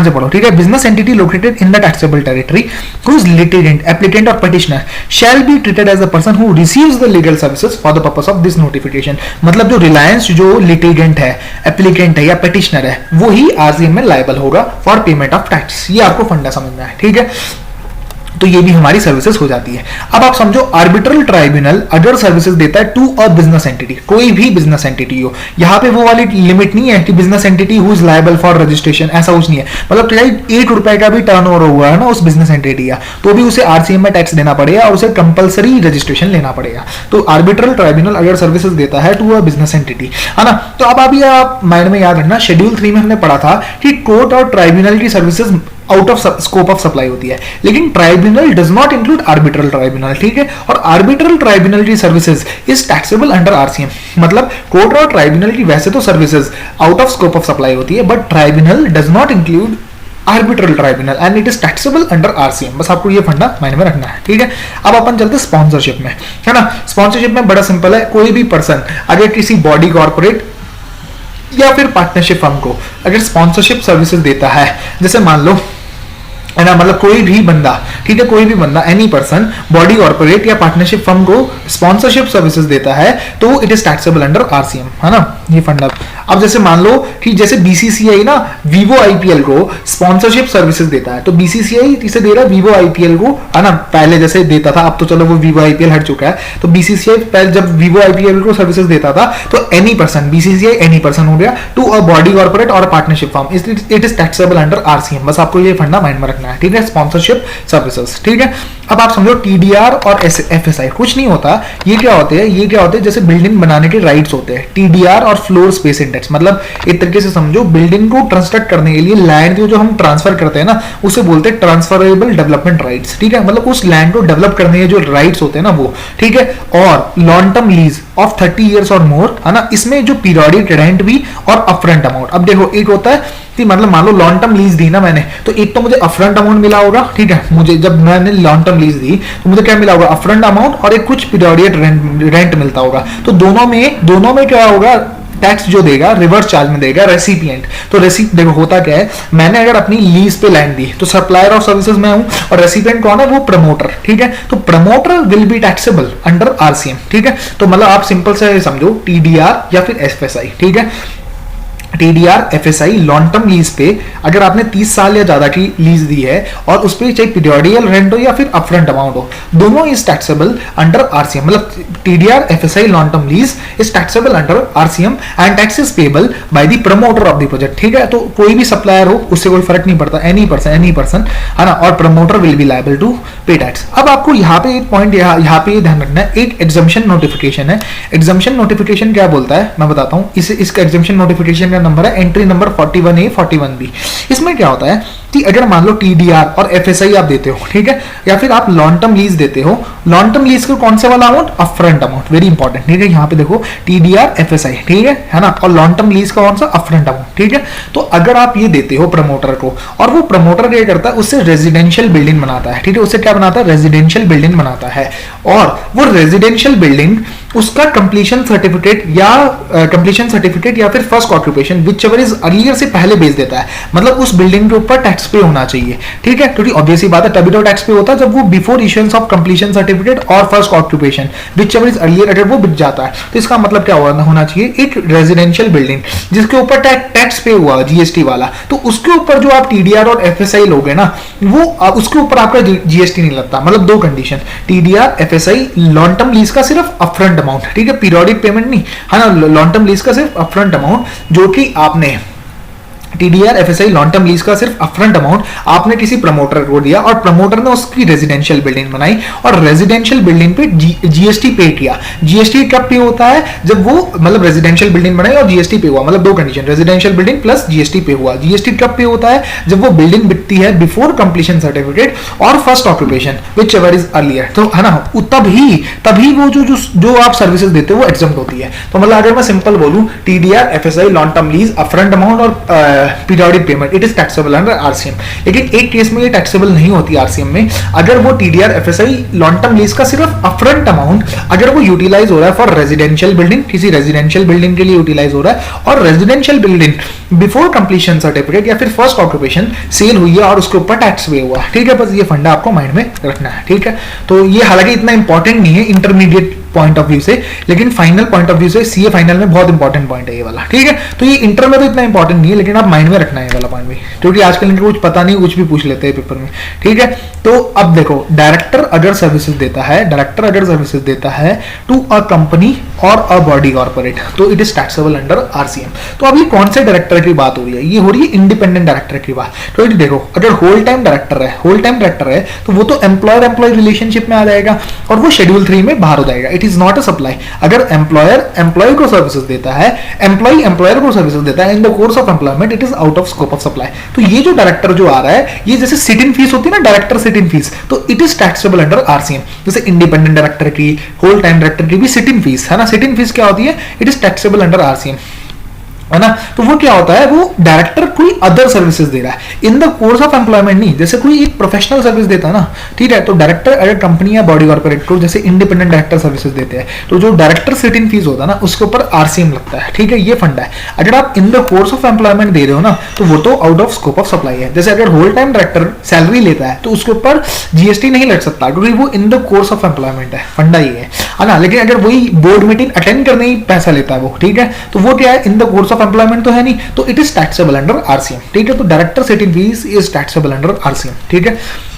से पढ़ो, ठीक है। Business entity located in the taxable territory whose litigant, applicant or petitioner shall be treated as the person who receives the legal services for the purpose of this notification। मतलब जो रिलायंस जो लिटिगेंट है, एप्लीकेंट है या पेटिशनर है, वो ही आरसीएम में लायबल होगा फॉर पेमेंट ऑफ टैक्स। ये आपको फंडा समझना है, ठीक है। तो ये भी हमारी सर्विसेज हो जाती है। अब आप समझो आर्बिट्रल ट्राइब्यूनल अदर सर्विसेज देता है टू अ बिजनेस एंटिटी, कोई भी बिजनेस एंटिटी हो। यहाँ पे वो वाली लिमिट नहीं है कि business entity who is liable for registration, ऐसा कुछ नहीं है। मतलब चाहे 1 रुपए का भी टर्नओवर हुआ है ना उस बिजनेस एंटिटी का, तो भी उसे आरसीएम में टैक्स देना पड़ेगा और उसे कंपलसरी रजिस्ट्रेशन लेना पड़ेगा। तो आर्बिट्रल ट्राइब्यूनल अगर सर्विसेज देता है टू अ बिजनेस एंटिटी, है ना। तो अब अभी आप माइंड में याद रखना, शेड्यूल 3 में हमने पढ़ा था कि कोर्ट और ट्राइब्यूनल की services out of scope of supply होती है, लेकिन tribunal does not include arbitral tribunal, ठीक है। और आर्बिट्रल ट्राइब्यूनल की services is taxable under RCM. मतलब कोर्ट और ट्राइब्यूनल की वैसे तो services out of scope of supply होती है, but tribunal does not include arbitral tribunal and it is taxable under RCM. बस आपको ये फंडा माइंड में रखना है, ठीक है। अब अपन चलते स्पॉन्सरशिप में, है ना। स्पॉन्सरशिप में बड़ा सिंपल है, कोई भी पर्सन अगर किसी बॉडी कॉर्पोरेट या फिर पार्टनरशिप फर्म को अगर स्पॉन्सरशिप सर्विसेज देता है, जैसे मान लो है ना, मतलब कोई भी बंदा, ठीक है, कोई भी बंदा, एनी पर्सन बॉडी कॉर्पोरेट या पार्टनरशिप फर्म को स्पॉन्सरशिप सर्विसेज देता है, तो it is taxable under RCM, है ना, ये फंडा। अब जैसे मान लो कि जैसे बीसीसीआई ना वीवो आईपीएल को स्पॉन्सरशिप सर्विसेज देता है, तो बीसीसीआई इसे दे रहा है वीवो आईपीएल को, है ना। पहले जैसे देता था, अब तो चलो वो वीवो आईपीएल हट चुका है। तो बीसीसीआई पहले जब वीवो आईपीएल को सर्विसेज देता था, तो any person, BCCI any person हो गया, टू अ बॉडी कॉर्पोरेट और partnership firm, it is taxable under RCM. बस आपको ये फंडा माइंड में रखना है, ठीक है। स्पॉन्सरशिप सर्विसेज, ठीक है। अब आप समझो टीडीआर और एफएसआई कुछ नहीं होता। ये क्या होते हैं, ये क्या होते हैं, जैसे बिल्डिंग बनाने के राइट्स होते हैं, टीडीआर और फ्लोर स्पेस इंडेक्स। मतलब एक तरीके से समझो बिल्डिंग को कंस्ट्रक्ट करने के लिए लैंड जो हम ट्रांसफर करते हैं ना, उसे बोलते हैं ट्रांसफरेबल डेवलपमेंट राइट्स, ठीक है। मतलब उस लैंड को डेवलप करने के जो राइट्स होते हैं ना वो, ठीक है। और long term lease of 30 years और मोर, है ना। इसमें जो पीरियोडिक रेंट भी और अपफ्रंट अमाउंट। अब देखो एक होता है कि मतलब मान लो लॉन्ग टर्म लीज दी ना मैंने, तो एक तो मुझे अपफ्रंट अमाउंट मिला होगा, ठीक है। मुझे जब मैंने लॉन्ग टर्म लीज दी तो मुझे क्या मिला होगा, अपफ्रंट अमाउंट और एक कुछ पीरियोडिक रेंट मिलता होगा। तो दोनों में क्या होगा, टैक्स जो देगा रिवर्स चार्ज में देगा रेसिपिएंट। तो देखो होता क्या है, मैंने अगर अपनी लीज पे लैंड दी तो सप्लायर ऑफ सर्विसेज मैं हूं, और रेसिपिएंट कौन है, वो प्रमोटर, ठीक है। तो promoter will be taxable under RCM, ठीक है। तो मतलब आप सिंपल से समझो टीडीआर या फिर एफएसआई, ठीक है। TDR FSI long term lease पे अगर आपने 30 साल या ज्यादा की लीज दी है और उस पर चाहे पीरियोडिकल रेंट हो या फिर अपफ्रंट अमाउंट हो, दोनों इज टैक्सेबल अंडर आरसीएम। मतलब TDR FSI long term lease is taxable under RCM and tax is payable by the promoter of the project, ठीक है। तो कोई भी सप्लायर हो उससे कोई फर्क नहीं पड़ता, एनी पर्सन, है ना। और promoter will be liable to pay tax. अब आपको यहाँ पे एक पॉइंट यहाँ पे ध्यान रखना है, एक एग्जम्पशन नोटिफिकेशन है। एग्जम्पशन नोटिफिकेशन क्या बोलता है मैं बताता हूँ। इसका एग्जम्पशन नोटिफिकेशन का नंबर है एंट्री नंबर 41A 41B। इसमें क्या होता है कि अगर मान लो टीडीआर और एफएसआई आप देते हो, ठीक है, या फिर आप लॉन्ग टर्म लीज देते हो, लॉन्ग टर्म लीज का कौन सा वाला amount, upfront amount, very important, ठीक है, यहाँ पे देखो टीडीआर एफएसआई, ठीक है ना, और लॉन्ग टर्म लीज का कौन सा, अपफ्रंट अमाउंट, ठीक है। तो अगर आप ये देते हो प्रमोटर को, और वो प्रमोटर क्या करता है, उससे रेजिडेंशियल बिल्डिंग बनाता है, ठीक है, उससे क्या बनाता है, रेजिडेंशियल बिल्डिंग बनाता है, और वो रेजिडेंशियल बिल्डिंग उसका कंप्लीशन सर्टिफिकेट या फिर first occupation whichever is earlier से पहले भेज देता है, मतलब उस बिल्डिंग के ऊपर टैक्स पे होना चाहिए, ठीक है, क्योंकि ऑब्वियसली बात है तभी तो टैक्स पे होता है जब वो before issuance of completion certificate और first occupation whichever is earlier अगर वो बिक जाता है, तो इसका मतलब क्या होना चाहिए, एक रेजिडेंशियल बिल्डिंग जिसके ऊपर टैक्स पे हुआ जीएसटी वाला, तो उसके ऊपर जो आप टीडीआर और एफएसआई लोगे ना, वो उसके ऊपर आपका जीएसटी नहीं लगता, मतलब दो condition, TDR FSI long term lease का सिर्फ अपफ्रंट अमाउंट, ठीक है, पीरियोडिक पेमेंट नहीं है ना, लॉन्ग टर्म लीज का सिर्फ अपफ्रंट अमाउंट जो कि आपने TDR FSI long term lease का सिर्फ अपफ्रंट अमाउंट आपने किसी प्रमोटर को दिया और प्रमोटर ने उसकी रेजिडेंशियल बिल्डिंग बनाई और रेजिडेंशियल बिल्डिंग पे जीएसटी पे किया। जीएसटी कब पे होता है, जब वो मतलब रेजिडेंशियल बिल्डिंग बनाई और जीएसटी पे हुआ, मतलब दो condition, residential building plus GST पे हुआ। जीएसटी कब पे होता है, जब वो बिल्डिंग बिकती है बिफोर कंप्लीशन सर्टिफिकेट और first occupation whichever is earlier, तो है ना, तभी वो जो आप सर्विसेज देते हो वो एग्जम्प्ट होती है। तो मतलब अगर मैं सिंपल बोलूं, TDR FSI long term lease upfront amount और periodic payment, it is taxable under RCM. लेकिन एक केस में ये टैक्सेबल नहीं होती आरसीएम में, अगर वो TDR FSI long term lease का सिर्फ अपफ्रंट अमाउंट अगर वो यूटिलाइज हो रहा है फॉर रेजिडेंशियल बिल्डिंग, किसी रेजिडेंशियल बिल्डिंग के लिए यूटिलाइज हो रहा है और residential building before completion certificate या फिर फर्स्ट ऑक्यूपेशन सेल हुई है और उसके ऊपर टैक्स पे हुआ, ठीक है, बस ये फंडा आपको माइंड में रखना है, ठीक है। तो ये हालांकि इतना इंपॉर्टेंट नहीं है इंटरमीडिएट पॉइंट ऑफ व्यू से, लेकिन फाइनल पॉइंट ऑफ व्यू से सीए फाइनल में बहुत इंपॉर्टेंट पॉइंट है ये वाला, ठीक है। तो ये इंटर में तो इतना इंपॉर्टेंट नहीं है, लेकिन आप माइंड में रखना है ये वाला पॉइंट भी, क्योंकि आजकल इनको कुछ पता नहीं, कुछ भी पूछ लेते हैं पेपर में, ठीक है। तो अब देखो, डायरेक्टर अगर सर्विसेज देता है टू अ कंपनी और अ बॉडी कॉर्पोरेट, तो it is taxable under RCM. तो अभी कौन से डायरेक्टर की बात हो रही है, ये हो रही है इंडिपेंडेंट डायरेक्टर की बात। तो देखो, अगर होल टाइम डायरेक्टर है तो वो तो एम्प्लॉयर रिलेशनशिप में आ जाएगा और वो शेड्यूल 3 में बाहर हो जाएगा, it is not a supply. अगर एम्प्लॉय को सर्विसेज देता है, एम्प्लॉयर को सर्विसेज देता है इन the course of employment, it is out of scope of supply. तो ये जो डायरेक्टर जो आ रहा है, ये जैसे सिट इन फीस होती है ना, डायरेक्टर सिट इन फीस, तो it is taxable under RCM. जैसे इंडिपेंडेंट डायरेक्टर की, होल टाइम डायरेक्टर की भी सिट इन फीस है ना, सिट इन फीस क्या होती है, it is taxable under RCM, है ना। तो वो क्या होता है, वो डायरेक्टर कोई अदर सर्विसेज दे रहा है इन द कोर्स ऑफ एम्प्लॉयमेंट नहीं, जैसे कोई एक प्रोफेशनल सर्विस देता है ना, ठीक है। तो डायरेक्टर अगर कंपनी या बॉडी कॉर्पोरेट को जैसे इंडिपेंडेंट डायरेक्टर सर्विसेज देते हैं, तो जो डायरेक्टर सिट इन फीस होता है ना, उसके ऊपर आरसीएम लगता है, ठीक है, ये फंडा है। अगर आप in the course of employment दे रहे हो ना, तो वो तो out of scope of supply है। जैसे अगर होल टाइम डायरेक्टर सैलरी लेता है तो उसके ऊपर जीएसटी नहीं लग सकता, क्योंकि वो इन द कोर्स ऑफ एम्प्लॉयमेंट है, फंडा ये है ना। लेकिन अगर वही बोर्ड मीटिंग अटेंड करने ही पैसा लेता है वो, ठीक है, तो वो क्या है, इन द कोर्स ऑफ एम्प्लॉयमेंट तो है नहीं, तो it is taxable under RCM, ठीक है। तो director sit in fees is taxable under RCM, ठीक है।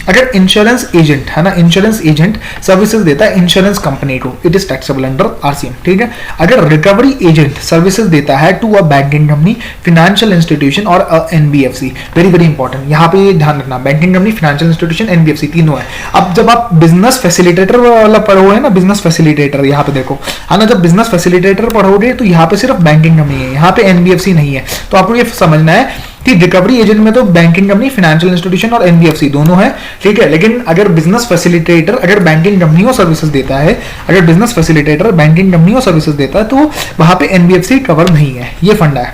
अगर इंश्योरेंस एजेंट है ना, इंश्योरेंस एजेंट सर्विसेज देता है इंश्योरेंस कंपनी को, it is taxable under RCM, ठीक है। अगर रिकवरी एजेंट सर्विसेज देता है to a banking company, financial institution और एनबीएफसी, वेरी वेरी इंपॉर्टेंट, यहाँ पे ध्यान रखना, banking company, financial institution, NBFC तीनों है। अब जब आप बिजनेस फैसिलिटेटर वाला पढ़ोगे ना, बिजनेस फैसिलिटेटर यहाँ पे देखो, है ना, जब बिजनेस फैसिलिटेटर पढ़ोगे तो यहाँ पे सिर्फ बैंकिंग कंपनी है, यहाँ पे एनबीएफसी नहीं है। तो आपको ये समझना है कि रिकवरी एजेंट में तो बैंकिंग कंपनी, फाइनेंशियल इंस्टीट्यूशन और एनबीएफसी दोनों है, ठीक है। लेकिन अगर बिजनेस फैसिलिटेटर अगर बैंकिंग कंपनी को सर्विसेज देता है, अगर बिजनेस फैसिलिटेटर बैंकिंग कंपनी को सर्विसेज देता है, तो वहां पे एनबीएफसी कवर नहीं है, ये फंडा है,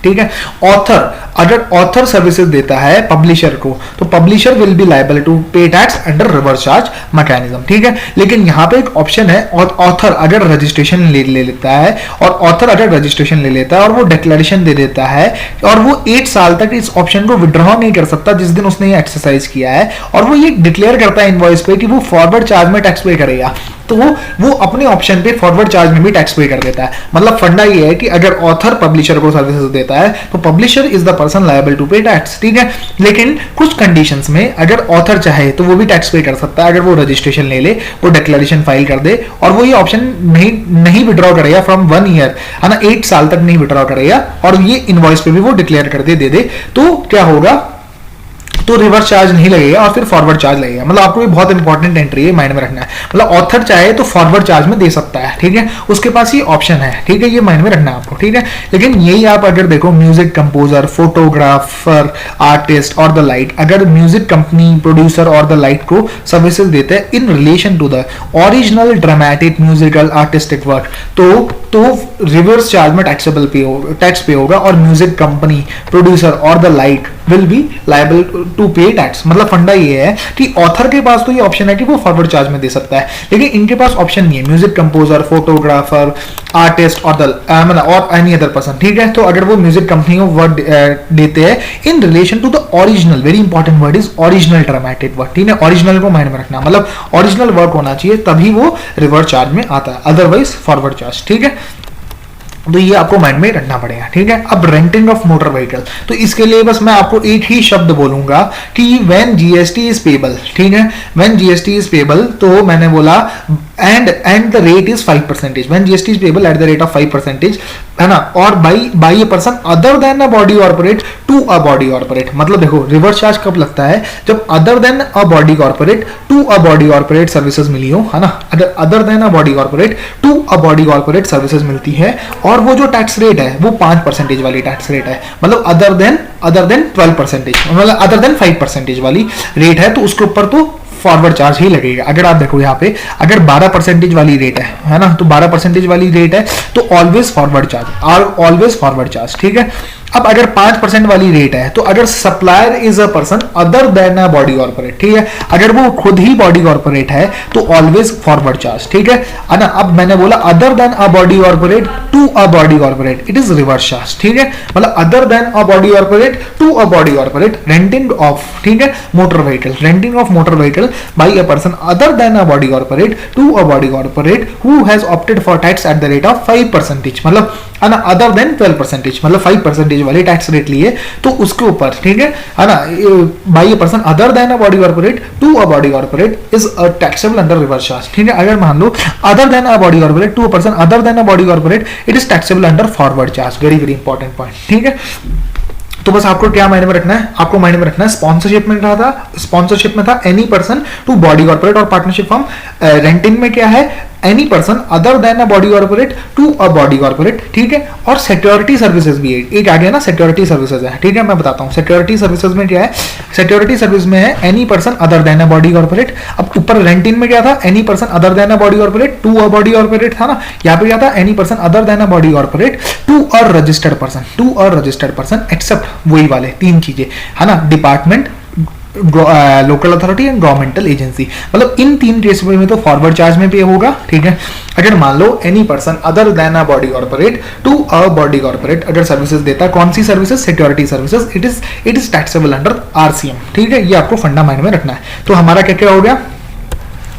ठीक है। ऑथर, अगर ऑथर सर्विसेज देता है पब्लिशर को, तो publisher will be liable to pay tax under reverse charge mechanism, ठीक है। लेकिन यहाँ पे एक ऑप्शन है, और ऑथर अगर रजिस्ट्रेशन ले लेता है, और ऑथर अगर रजिस्ट्रेशन ले लेता है और वो डिक्लेरेशन दे देता है, और वो 8 साल तक इस ऑप्शन को विड्रॉ नहीं कर सकता जिस दिन उसने ये एक्सरसाइज किया है, और वो ये डिक्लेयर करता है इनवॉइस पे कि वो फॉरवर्ड चार्ज में टैक्स पे करेगा, तो वो अपने ऑप्शन पे फॉरवर्ड चार्ज में भी टैक्स पे कर देता है। मतलब फंडा ये है कि अगर ऑथर पब्लिशर को सर्विसेज देता है, तो publisher is the person liable to pay tax, ठीक है। लेकिन कुछ कंडीशंस में अगर ऑथर चाहे तो वो भी टैक्स पे कर सकता है, अगर वो रजिस्ट्रेशन ले ले, वो डिक्लेरेशन फाइल कर दे, और वो ये ऑप्शन नहीं विड्रॉ करेगा फ्रॉम 1 ईयर, है ना, 8 साल तक नहीं विड्रॉ करेगा, और ये इनवॉइस पे भी वो डिक्लेयर कर दे तो क्या होगा, तो रिवर्स चार्ज नहीं लगेगा और फिर फॉरवर्ड चार्ज लगेगा। मतलब आपको ये बहुत इंपॉर्टेंट एंट्री है, माइंड में रखना है। मतलब ऑथर चाहे तो फॉरवर्ड चार्ज में दे सकता है, ठीक है, उसके पास ये ऑप्शन है, ठीक है, ये माइंड में रखना है आपको, ठीक है। लेकिन यही आप अगर देखो म्यूजिक कंपोजर, फोटोग्राफर, आर्टिस्ट और द लाइक, अगर म्यूजिक कंपनी, प्रोड्यूसर और द लाइक को सर्विसेज देते हैं in relation to the original dramatic musical artistic work, तो रिवर्स चार्ज में टैक्स पे होगा और म्यूजिक कंपनी, प्रोड्यूसर और the like will be liable to pay tax. मतलब फंडा ये है कि ऑथर के पास तो ये ऑप्शन है कि वो फॉरवर्ड चार्ज में दे सकता है, लेकिन इनके पास ऑप्शन नहीं है, म्यूजिक कंपोजर, फोटोग्राफर, आर्टिस्ट और मतलब और एनी अदर पर्सन, ठीक है। तो अगर वो म्यूजिक कंपनी को वर्क देते हैं in relation to the original, very important word is original dramatic work, ठीक है, ओरिजिनल को माइंड में रखना, मतलब ओरिजिनल वर्क होना चाहिए तभी वो रिवर्स चार्ज में आता है, अदरवाइज फॉरवर्ड चार्ज, ठीक है। तो ये आपको माइंड में रखना पड़ेगा, ठीक है। अब रेंटिंग ऑफ मोटर व्हीकल, तो इसके लिए बस मैं आपको एक ही शब्द बोलूंगा कि व्हेन जीएसटी इज पेबल, ठीक है, व्हेन जीएसटी इज पेबल, तो मैंने बोला and the rate is 5%, when GST is payable at the rate of 5%, है ना, और by a person other than a body corporate to a body corporate. मतलब देखो रिवर्स चार्ज कब लगता है, जब other than a body corporate to a body corporate services मिली हो, है ना, अगर other than a body corporate to a body corporate services मिलती है और वो जो टैक्स रेट है वो 5% वाली टैक्स रेट है, मतलब अदर देन 12%, मतलब अदर देन 5% वाली रेट है, तो उसके ऊपर तो फॉरवर्ड चार्ज ही लगेगा। अगर आप देखो यहाँ पे अगर 12% वाली रेट है ना, तो 12% वाली रेट है तो ऑलवेज फॉरवर्ड चार्ज, ठीक है। अब अगर 5% वाली रेट है, तो अगर supplier is a person other than a body corporate, ठीक है, अगर वो खुद ही बॉडी कॉर्पोरेट है तो ऑलवेज फॉरवर्ड चार्ज, ठीक है ना। अब मैंने बोला other than a body corporate to a body corporate, it is reverse charge, ठीक है, मतलब other than a body corporate to a body corporate, renting of, ठीक है, motor vehicle, renting of motor vehicle by a person other than a body corporate to a body corporate who has opted for tax at the rate of 5%, मतलब अदर देन 12%, मतलब 5% वाली टैक्स रेट लिए तो उसके ऊपर, ठीक है ना, by a person other than a body corporate to a body corporate is taxable under reverse charge, ठीक है। अगर मान लो other than a body corporate to a person other than a body corporate, it is taxable under forward charge, very very important point, ठीक है। तो बस आपको क्या माइंड में रखना है, आपको माइंड में रखना है स्पॉन्सरशिप में था, स्पॉन्सरशिप में था any person to body corporate और पार्टनरशिप फॉर्म, रेंटिंग में क्या है any person other than a body corporate to a body corporate, ठीक है। और सिक्योरिटी सर्विसेज भी है, एक आ गया ना, सिक्योरिटी सर्विसेज है, ठीक है, मैं बताता हूँ सिक्योरिटी सर्विसेज में क्या है। सिक्योरिटी सर्विस में है any person other than a body corporate. अब ऊपर रेंटिंग में क्या था, any person other than a body corporate to a body corporate था ना, यहाँ पे क्या था, any person other than a body corporate to a registered person, except वही वाले तीन चीजें, है ना, department, local authority and governmental agency, मतलब इन तीन केस में तो फॉरवर्ड चार्ज में पे होगा, ठीक है। अगर मान लो any person other than a body corporate to a body corporate अगर सर्विसेज देता है, कौन सी services, security services, it is taxable under RCM, ठीक है, ये आपको फंडा माइंड में रखना है। तो हमारा क्या क्या हो गया,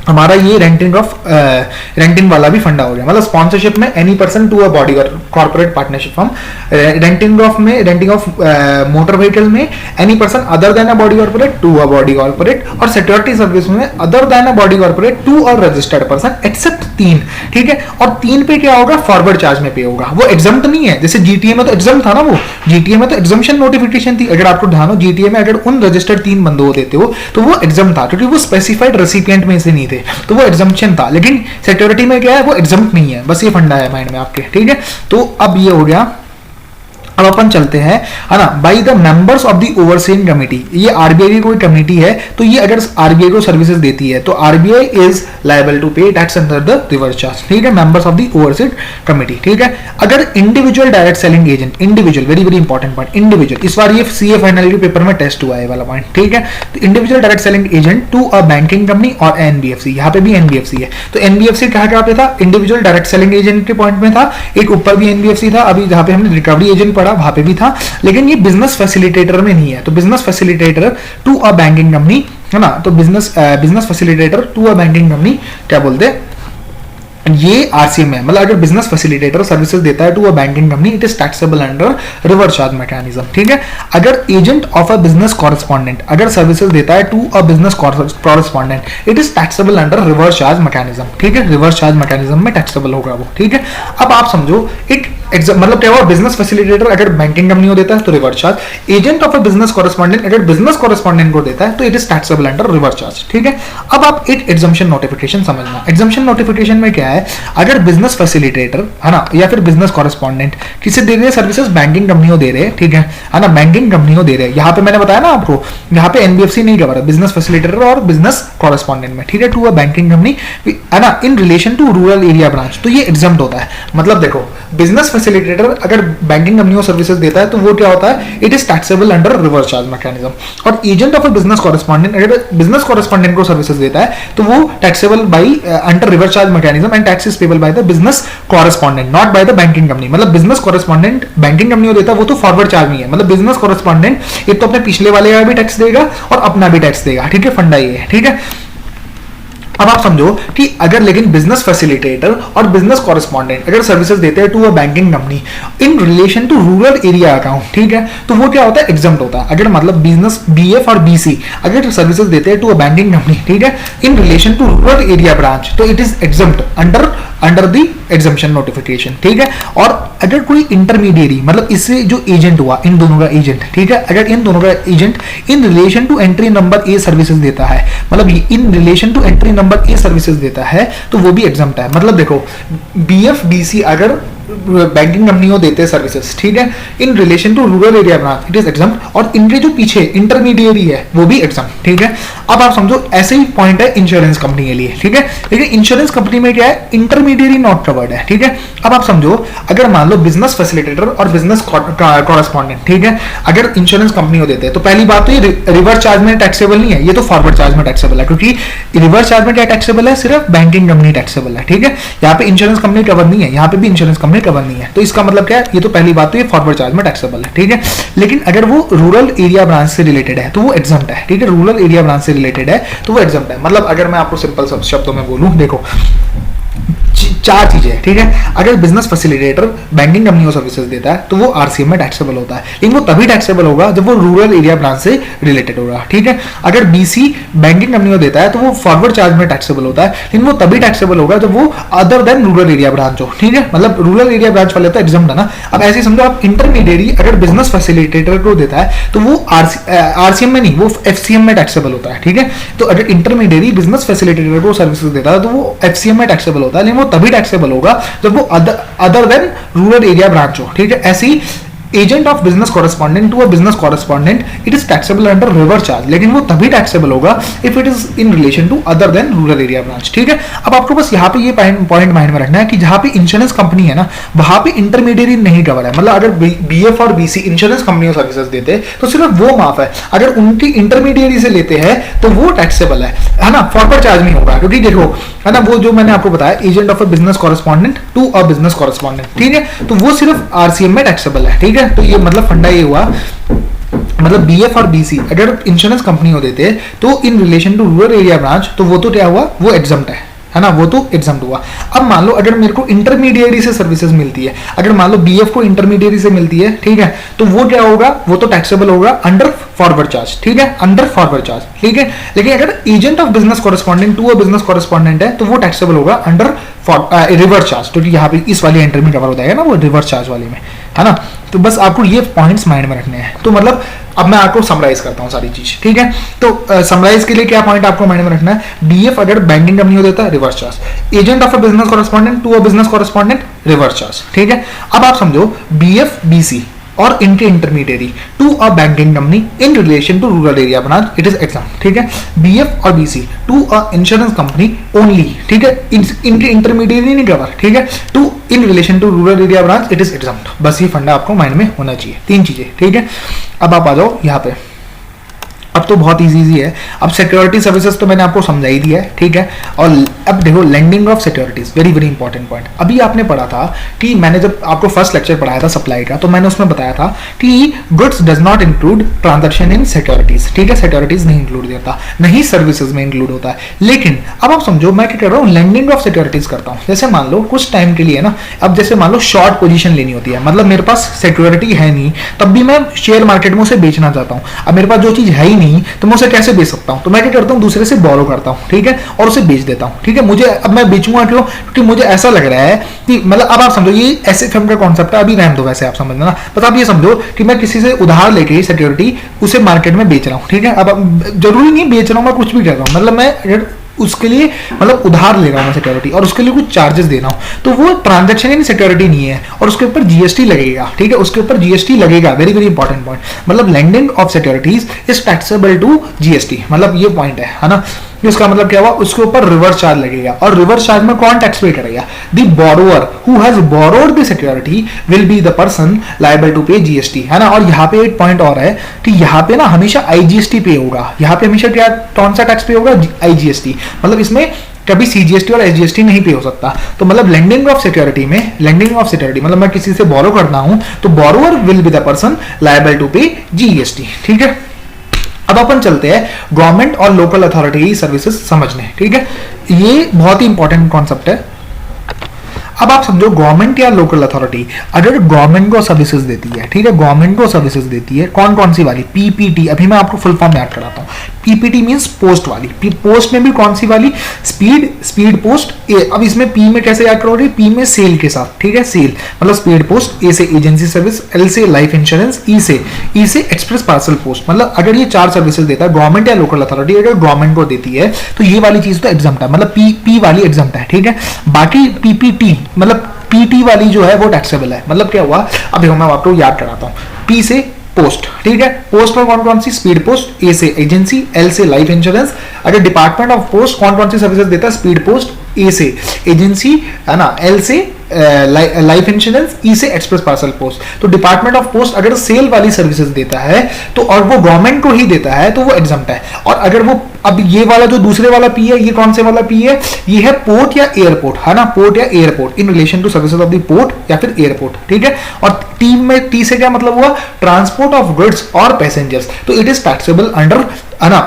हमारा ये रेंटिंग वाला भी फंडा हो गया, मतलब स्पॉन्सरशिप में any person to a body corporate partnership firm, renting of motor vehicle में any person other than a body corporate to a body corporate, और सिक्योरिटी सर्विस में other than a body corporate to a registered person, except तीन, ठीक है। और तीन पे क्या होगा, फॉरवर्ड चार्ज में पे होगा, वो एग्जम्प्ट नहीं है, जैसे जीटीए में तो एग्जम्प्ट था ना, वो जीटीए में तो एग्जम्पशन नोटिफिकेशन थी, अगर आपको ध्यान हो जीटीए में अगर उन रजिस्टर्ड 3 बंदों को देते हो तो वो एग्जम्प्ट था, क्योंकि वो स्पेसिफाइड रेसिपिएंट में से नहीं थे, तो वो एग्जम्पशन था। लेकिन सिक्योरिटी में क्या है, वो एग्जम्प्ट नहीं है, बस ये फंडा है माइंड में आपके, ठीक है। तो अब ये हो गया, अब अपन चलते हैं, है ना, by the members of the overseeing committee, ये आरबीआई की कोई कमिटी है, तो ये अगर आरबीआई को सर्विसेज देती है तो RBI is liable to pay tax under the reverse charge, ठीक है, members of the overseeing committee, ठीक है। अगर individual direct selling agent, individual, very very important point, individual, इस बार ये सीए फाइनल के पेपर में टेस्ट हुआ है वाला पॉइंट, ठीक है। तो individual direct selling agent to a banking company और एनबीएफसी, यहाँ पे भी एनबीएफसी है, तो एनबीएफसी कहाँ पे था, इंडिविजुअल डायरेक्ट सेलिंग एजेंट के पॉइंट में था, एक ऊपर भी एनबीएफसी था, अभी जहाँ पे हमने रिकवरी एजेंट पढ़ा वहां पे भी था, लेकिन ये बिजनेस फैसिलिटेटर में नहीं है। तो business facilitator to a banking company, है ना, तो business facilitator to a banking company क्या बोलते हैं, ये आरसीएम है, मतलब अगर बिजनेस फैसिलिटेटर सर्विसेज देता है to a banking company, it is taxable under reverse charge mechanism, ठीक है। अगर agent of a business correspondent अगर सर्विसेज देता है to a business correspondent, it is taxable under reverse charge mechanism, ठीक है, रिवर्स चार्ज मैकेनिज्म में टैक्सेबल होगा वो, ठीक है। अब आप समझो एक मतलब क्या हुआ, बिजनेस फैसिलिटेटर अगर बैंकिंग कंपनी को देता है तो reverse charge, agent of a business correspondent अगर बिजनेस कॉरेस्पॉन्डेंट को देता है तो it is taxable under reverse charge, ठीक है। अब आप एक एग्जम्पशन नोटिफिकेशन समझना, एग्जम्पशन नोटिफिकेशन में क्या है, अगर बिजनेस फैसिलिटेटर है ना या फिर बिजनेस कॉरेस्पॉन्डेंट किसे दे रहे हैं सर्विसेज, बैंकिंग कंपनी को दे रहे हैं, ठीक है ना, बैंकिंग कंपनी को दे रहे हैं। यहाँ पे मैंने बताया ना आपको, यहाँ पे एनबीएफसी नहीं कवर है, बिजनेस फैसिलिटेटर और बिजनेस कॉरेस्पॉन्डेंट में, ठीक है, टू अ बैंकिंग कंपनी है ना in relation to rural area branch, तो ये एग्जम्प्ट होता है। मतलब देखो, बिजनेस फैसिलिटेटर अगर बैंकिंग कंपनी को सर्विसेज देता है तो वो क्या होता है, it is taxable under reverse charge mechanism. और agent of a business correspondent अगर बिजनेस कॉरेस्पॉन्डेंट को सर्विसेज देता है तो वो taxable by under reverse charge mechanism and tax is payable by the business correspondent not by the banking company. मतलब बिजनेस कॉरेस्पॉन्डेंट बैंकिंग कंपनी को देता है वो तो फॉरवर्ड चार्ज नहीं है, मतलब बिजनेस कॉरेस्पॉन्डेंट एक तो अपने पिछले वाले का भी टैक्स देगा और अपना भी टैक्स देगा, ठीक है, फंडा ये है, ठीक है। अब आप समझो कि अगर लेकिन बिजनेस फैसिलिटेटर और बिजनेस कॉरेस्पॉन्डेंट अगर सर्विसेज देते हैं to a banking company in relation to rural area account, ठीक है, तो वो क्या होता है, एग्जम्प्ट होता है। अगर मतलब बिजनेस बीएफ और बीसी अगर सर्विसेज देते हैं टू अ बैंकिंग कंपनी, ठीक है, in relation to rural area branch, तो it is exempt under the exemption notification, ठीक है। और अगर कोई इंटरमीडिएरी मतलब इससे जो एजेंट हुआ, इन दोनों का एजेंट, ठीक है, अगर इन दोनों का agent in relation to entry number a services देता है, मतलब in relation to entry number a services देता है तो वो भी एग्जम्प्ट है। मतलब देखो, बीएफ बीसी अगर बैंकिंग कंपनी को देते हैं सर्विसेज, ठीक है, in relation to rural area branch, it is exempt. और इनके जो पीछे इंटरमीडिएरी है वो भी एग्जम्प्ट, ठीक है। अब आप समझो ऐसे ही पॉइंट है इंश्योरेंस कंपनी के लिए, ठीक है, लेकिन इंश्योरेंस कंपनी में क्या है, इंटरमीडिएरी नॉट कवर्ड है, ठीक है। अब आप समझो अगर मान लो बिजनेस फैसिलिटेटर और बिजनेस कॉरेस्पॉन्डेंट, ठीक है, अगर इंश्योरेंस कंपनी को देते हैं तो पहली बात तो ये रिवर्स चार्ज में टैक्सेबल नहीं है, ये तो फॉरवर्ड चार्ज में टैक्सेबल है, क्योंकि रिवर्स चार्ज में क्या टैक्सेबल है, सिर्फ बैंकिंग कंपनी टैक्सेबल है, ठीक है। यहाँ पे इंश्योरेंस कंपनी कवर नहीं है, यहाँ पे भी इंश्योरेंस कंपनी कवर नहीं है, तो इसका मतलब क्या है, ये तो पहली बात तो ये फॉरवर्ड चार्ज में टैक्सेबल है, ठीक है। लेकिन अगर वो रूरल एरिया ब्रांच से रिलेटेड है तो वो एग्जम्प्ट है, ठीक है, रूरल एरिया ब्रांच से रिलेटेड है तो वो एग्जम्प्ट है। मतलब अगर मैं आपको सिंपल शब्दों में बोलूं, देखो चार चीजें, ठीक है। अगर बिजनेस फैसिलिटेटर बैंकिंग कंपनी को सर्विसेज देता है तो वो आरसीएम में टैक्सेबल होता है, लेकिन वो तभी टैक्सेबल होगा जब वो रूरल एरिया ब्रांच से रिलेटेड होगा, ठीक है। अगर बीसी बैंकिंग कंपनी को देता है तो वो फॉरवर्ड चार्ज में टैक्सेबल होता है, लेकिन वो तभी टैक्सेबल होगा जब वो other than rural area branch हो, ठीक है। मतलब रूरल एरिया ब्रांच वाले तो एग्जम्प्ट है ना। अब ऐसे समझो, आप इंटरमीडिएरी अगर बिजनेस फैसिलिटेटर को देता है तो वो आरसीएम में नहीं, वो एफसीएम में टैक्सेबल होता है, ठीक है। तो अगर इंटरमीडिएरी बिजनेस फैसिलिटेटर को सर्विसेज देता है तो वो एफसीएम में टैक्सेबल होता है, लेकिन वो तभी टैक्सेबल होगा जब वो other than rural area branch हो, ठीक है। ऐसी agent of business correspondent to a business correspondent it is taxable under reverse charge, लेकिन वो तभी टैक्सेबल होगा if it is in relation to other than rural area branch, ठीक है। अब आपको बस यहाँ पे ये पॉइंट माइंड में रखना है कि जहां पे इंश्योरेंस कंपनी है ना वहां पे इंटरमीडिएरी नहीं कवर है। मतलब अगर बीएफ और बीसी इंश्योरेंस कंपनी को सर्विसेज देते हैं तो सिर्फ वो माफ है, अगर उनकी इंटरमीडिएरी से लेते हैं तो वो टैक्सेबल है ना, फॉरवर्ड चार्ज नहीं होगा, क्योंकि देखो है ना, वो जो मैंने आपको बताया agent of a business correspondent to a business correspondent, ठीक है, तो वो सिर्फ आरसीएम में टैक्सेबल है, ठीक है। तो ये मतलब फंडा ये हुआ, मतलब बीएफ और बीसी अगर इंश्योरेंस कंपनी को देते हैं तो in relation to rural area branch तो वो तो क्या हुआ, वो एग्जम्प्ट है ना, वो तो एग्जम्प्ट हुआ। अब मान लो अगर मेरे को इंटरमीडिएरी से सर्विसेज मिलती है, अगर मान लो बीएफ को इंटरमीडिएरी से मिलती है, ठीक है, तो वो क्या होगा, वो तो टैक्सेबल होगा अंडर फॉरवर्ड चार्ज, ठीक है, अंडर फॉरवर्ड चार्ज, ठीक है। लेकिन अगर agent of business correspondent to a business correspondent है तो वो टैक्सेबल होगा अंडर रिवर्स चार्ज, क्योंकि यहाँ पे इस वाली एंट्री में कवर हो जाएगा ना वो रिवर्स चार्ज वाली में, है ना। तो बस आपको ये पॉइंट्स माइंड में रखने हैं। तो मतलब अब मैं आपको समराइज करता हूँ सारी चीज, ठीक है। तो समराइज के लिए क्या पॉइंट आपको माइंड में रखना है, बीएफ अगर बैंकिंग कंपनी को देता है reverse charge, agent of a business correspondent to a business correspondent reverse charge, ठीक है। अब आप समझो बीएफ बीसी और इनके intermediary to a banking company in relation to rural area branch it is exempt, ठीक है। बीएफ और BC to a insurance company only, ठीक है, इनके इंटरमीडिएरी नहीं कवर, ठीक है, to in relation to rural area branch it is exempt. बस ये फंडा आपको माइंड में होना चाहिए, तीन चीजें, ठीक है। अब आप आ जाओ यहाँ पे, अब तो बहुत इजी है। अब सिक्योरिटी सर्विसेज तो मैंने आपको समझा ही दिया है, ठीक है। और अब देखो lending of securities, very very important point. अभी आपने पढ़ा था कि मैंने जब आपको फर्स्ट लेक्चर पढ़ाया था सप्लाई का, तो मैंने उसमें बताया था कि goods does not include transaction in securities, ठीक है, सिक्योरिटीज नहीं इंक्लूड होता, नहीं सर्विसेज में इंक्लूड होता है। लेकिन अब आप समझो मैं क्या कर रहा हूँ, लेंडिंग ऑफ सिक्योरिटीज करता हूँ। जैसे मान लो कुछ टाइम के लिए ना, अब जैसे मान लो शॉर्ट पोजीशन लेनी होती है, मतलब मेरे पास सिक्योरिटी है नहीं, तब भी मैं शेयर मार्केट में उसे बेचना चाहता हूँ। अब मेरे पास जो चीज है ही नहीं नहीं तो मैं उसे कैसे बेच सकता हूँ? तो मैं क्या करता हूँ, दूसरे से बोरो करता हूँ, ठीक है, और उसे बेच देता हूँ, ठीक है। मुझे अब मैं बेचूंगा क्यों? क्योंकि मुझे ऐसा लग रहा है कि मतलब अब आप समझो ये ऐसे फर्म का कॉन्सेप्ट है, अभी रहने दो वैसे आप समझना ना, बस आप ये समझो कि मैं किसी से उधार लेके सिक्योरिटी उसे मार्केट में बेच रहा हूँ, ठीक है। अब जरूरी नहीं बेच रहा हूँ, मैं कुछ भी कर रहा हूँ, मतलब मैं अगर उसके लिए मतलब उधार ले रहा हूँ मैं सिक्योरिटी और उसके लिए कुछ चार्जेस दे रहा हूँ, तो वो ट्रांजैक्शन यानी सिक्योरिटी नहीं है और उसके ऊपर जीएसटी लगेगा, ठीक है, उसके ऊपर जीएसटी लगेगा। वेरी वेरी इंपॉर्टेंट पॉइंट, मतलब lending of securities is taxable to GST, मतलब ये पॉइंट है ना। इसका मतलब क्या हुआ, उसके ऊपर रिवर्स चार्ज लगेगा, और रिवर्स चार्ज में कौन टैक्स पे करेगा? The borrower who has borrowed the security will be the person liable to pay GST, है ना। और यहाँ पे एक पॉइंट और है कि यहाँ पे ना हमेशा आईजीएसटी पे होगा, यहाँ पे हमेशा क्या कौन सा टैक्स पे होगा? आईजीएसटी, मतलब इसमें कभी सीजीएसटी और एसजीएसटी नहीं पे हो सकता। तो मतलब लेंडिंग ऑफ सिक्योरिटी में, लेंडिंग ऑफ सिक्योरिटी मतलब मैं किसी से बोरो करता हूं तो borrower will be the person liable to pay GST, ठीक है। अब अपन चलते हैं गवर्नमेंट और लोकल अथॉरिटी सर्विसेज समझने, ठीक है। ये बहुत ही इंपॉर्टेंट कॉन्सेप्ट है। अब आप समझो गवर्नमेंट या लोकल अथॉरिटी अगर गवर्नमेंट को सर्विसेज देती है, ठीक है, गवर्नमेंट को सर्विसेज देती है, कौन कौन सी वाली? पीपीटी, अभी मैं आपको फुल फॉर्म याद कराता हूँ। पीपीटी मींस पोस्ट वाली, पोस्ट में भी कौन सी वाली? Speed post. अब इसमें पी में कैसे याद करोगे? पी में सेल के साथ, ठीक है, सेल मतलब स्पीड पोस्ट, ए से एजेंसी सर्विस, एल से लाइफ इंश्योरेंस, ई से एक्सप्रेस पार्सल पोस्ट। मतलब अगर ये चार सर्विसेज देता है गवर्नमेंट या लोकल अथॉरिटी, अगर गवर्नमेंट को देती है तो ये वाली चीज तो एग्जाम्प्ट है, मतलब पी वाली एग्जाम्प्ट है, ठीक है। बाकी पीपीटी मतलब पीटी वाली जो है वो टैक्सेबल है। मतलब क्या हुआ, अब देखो मैं आपको याद कराता हूँ। पी से पोस्ट, ठीक है, पोस्ट में कौन कौन सी? स्पीड पोस्ट, ए से एजेंसी, एल से लाइफ इंश्योरेंस। अगर डिपार्टमेंट ऑफ पोस्ट कौन कौन सी सर्विसेज देता है? स्पीड पोस्ट, ए से एजेंसी, है ना, एल से लाइफ इंश्योरेंस, ई से एक्सप्रेस पार्सल पोस्ट। तो डिपार्टमेंट ऑफ पोस्ट अगर सेल वाली सर्विसेज देता है तो और वो गवर्नमेंट को ही देता है तो वो एग्जम्प्ट है। और अगर वो अब ये वाला जो दूसरे वाला पी है, ये कौन से वाला पी है? ये है पोर्ट या एयरपोर्ट, है ना, पोर्ट या airport in relation to services of the port या फिर एयरपोर्ट, ठीक है। और टी से क्या मतलब हुआ? ट्रांसपोर्ट ऑफ गुड्स और पैसेंजर्स, तो इट इज टैक्सेबल अंडर, है ना।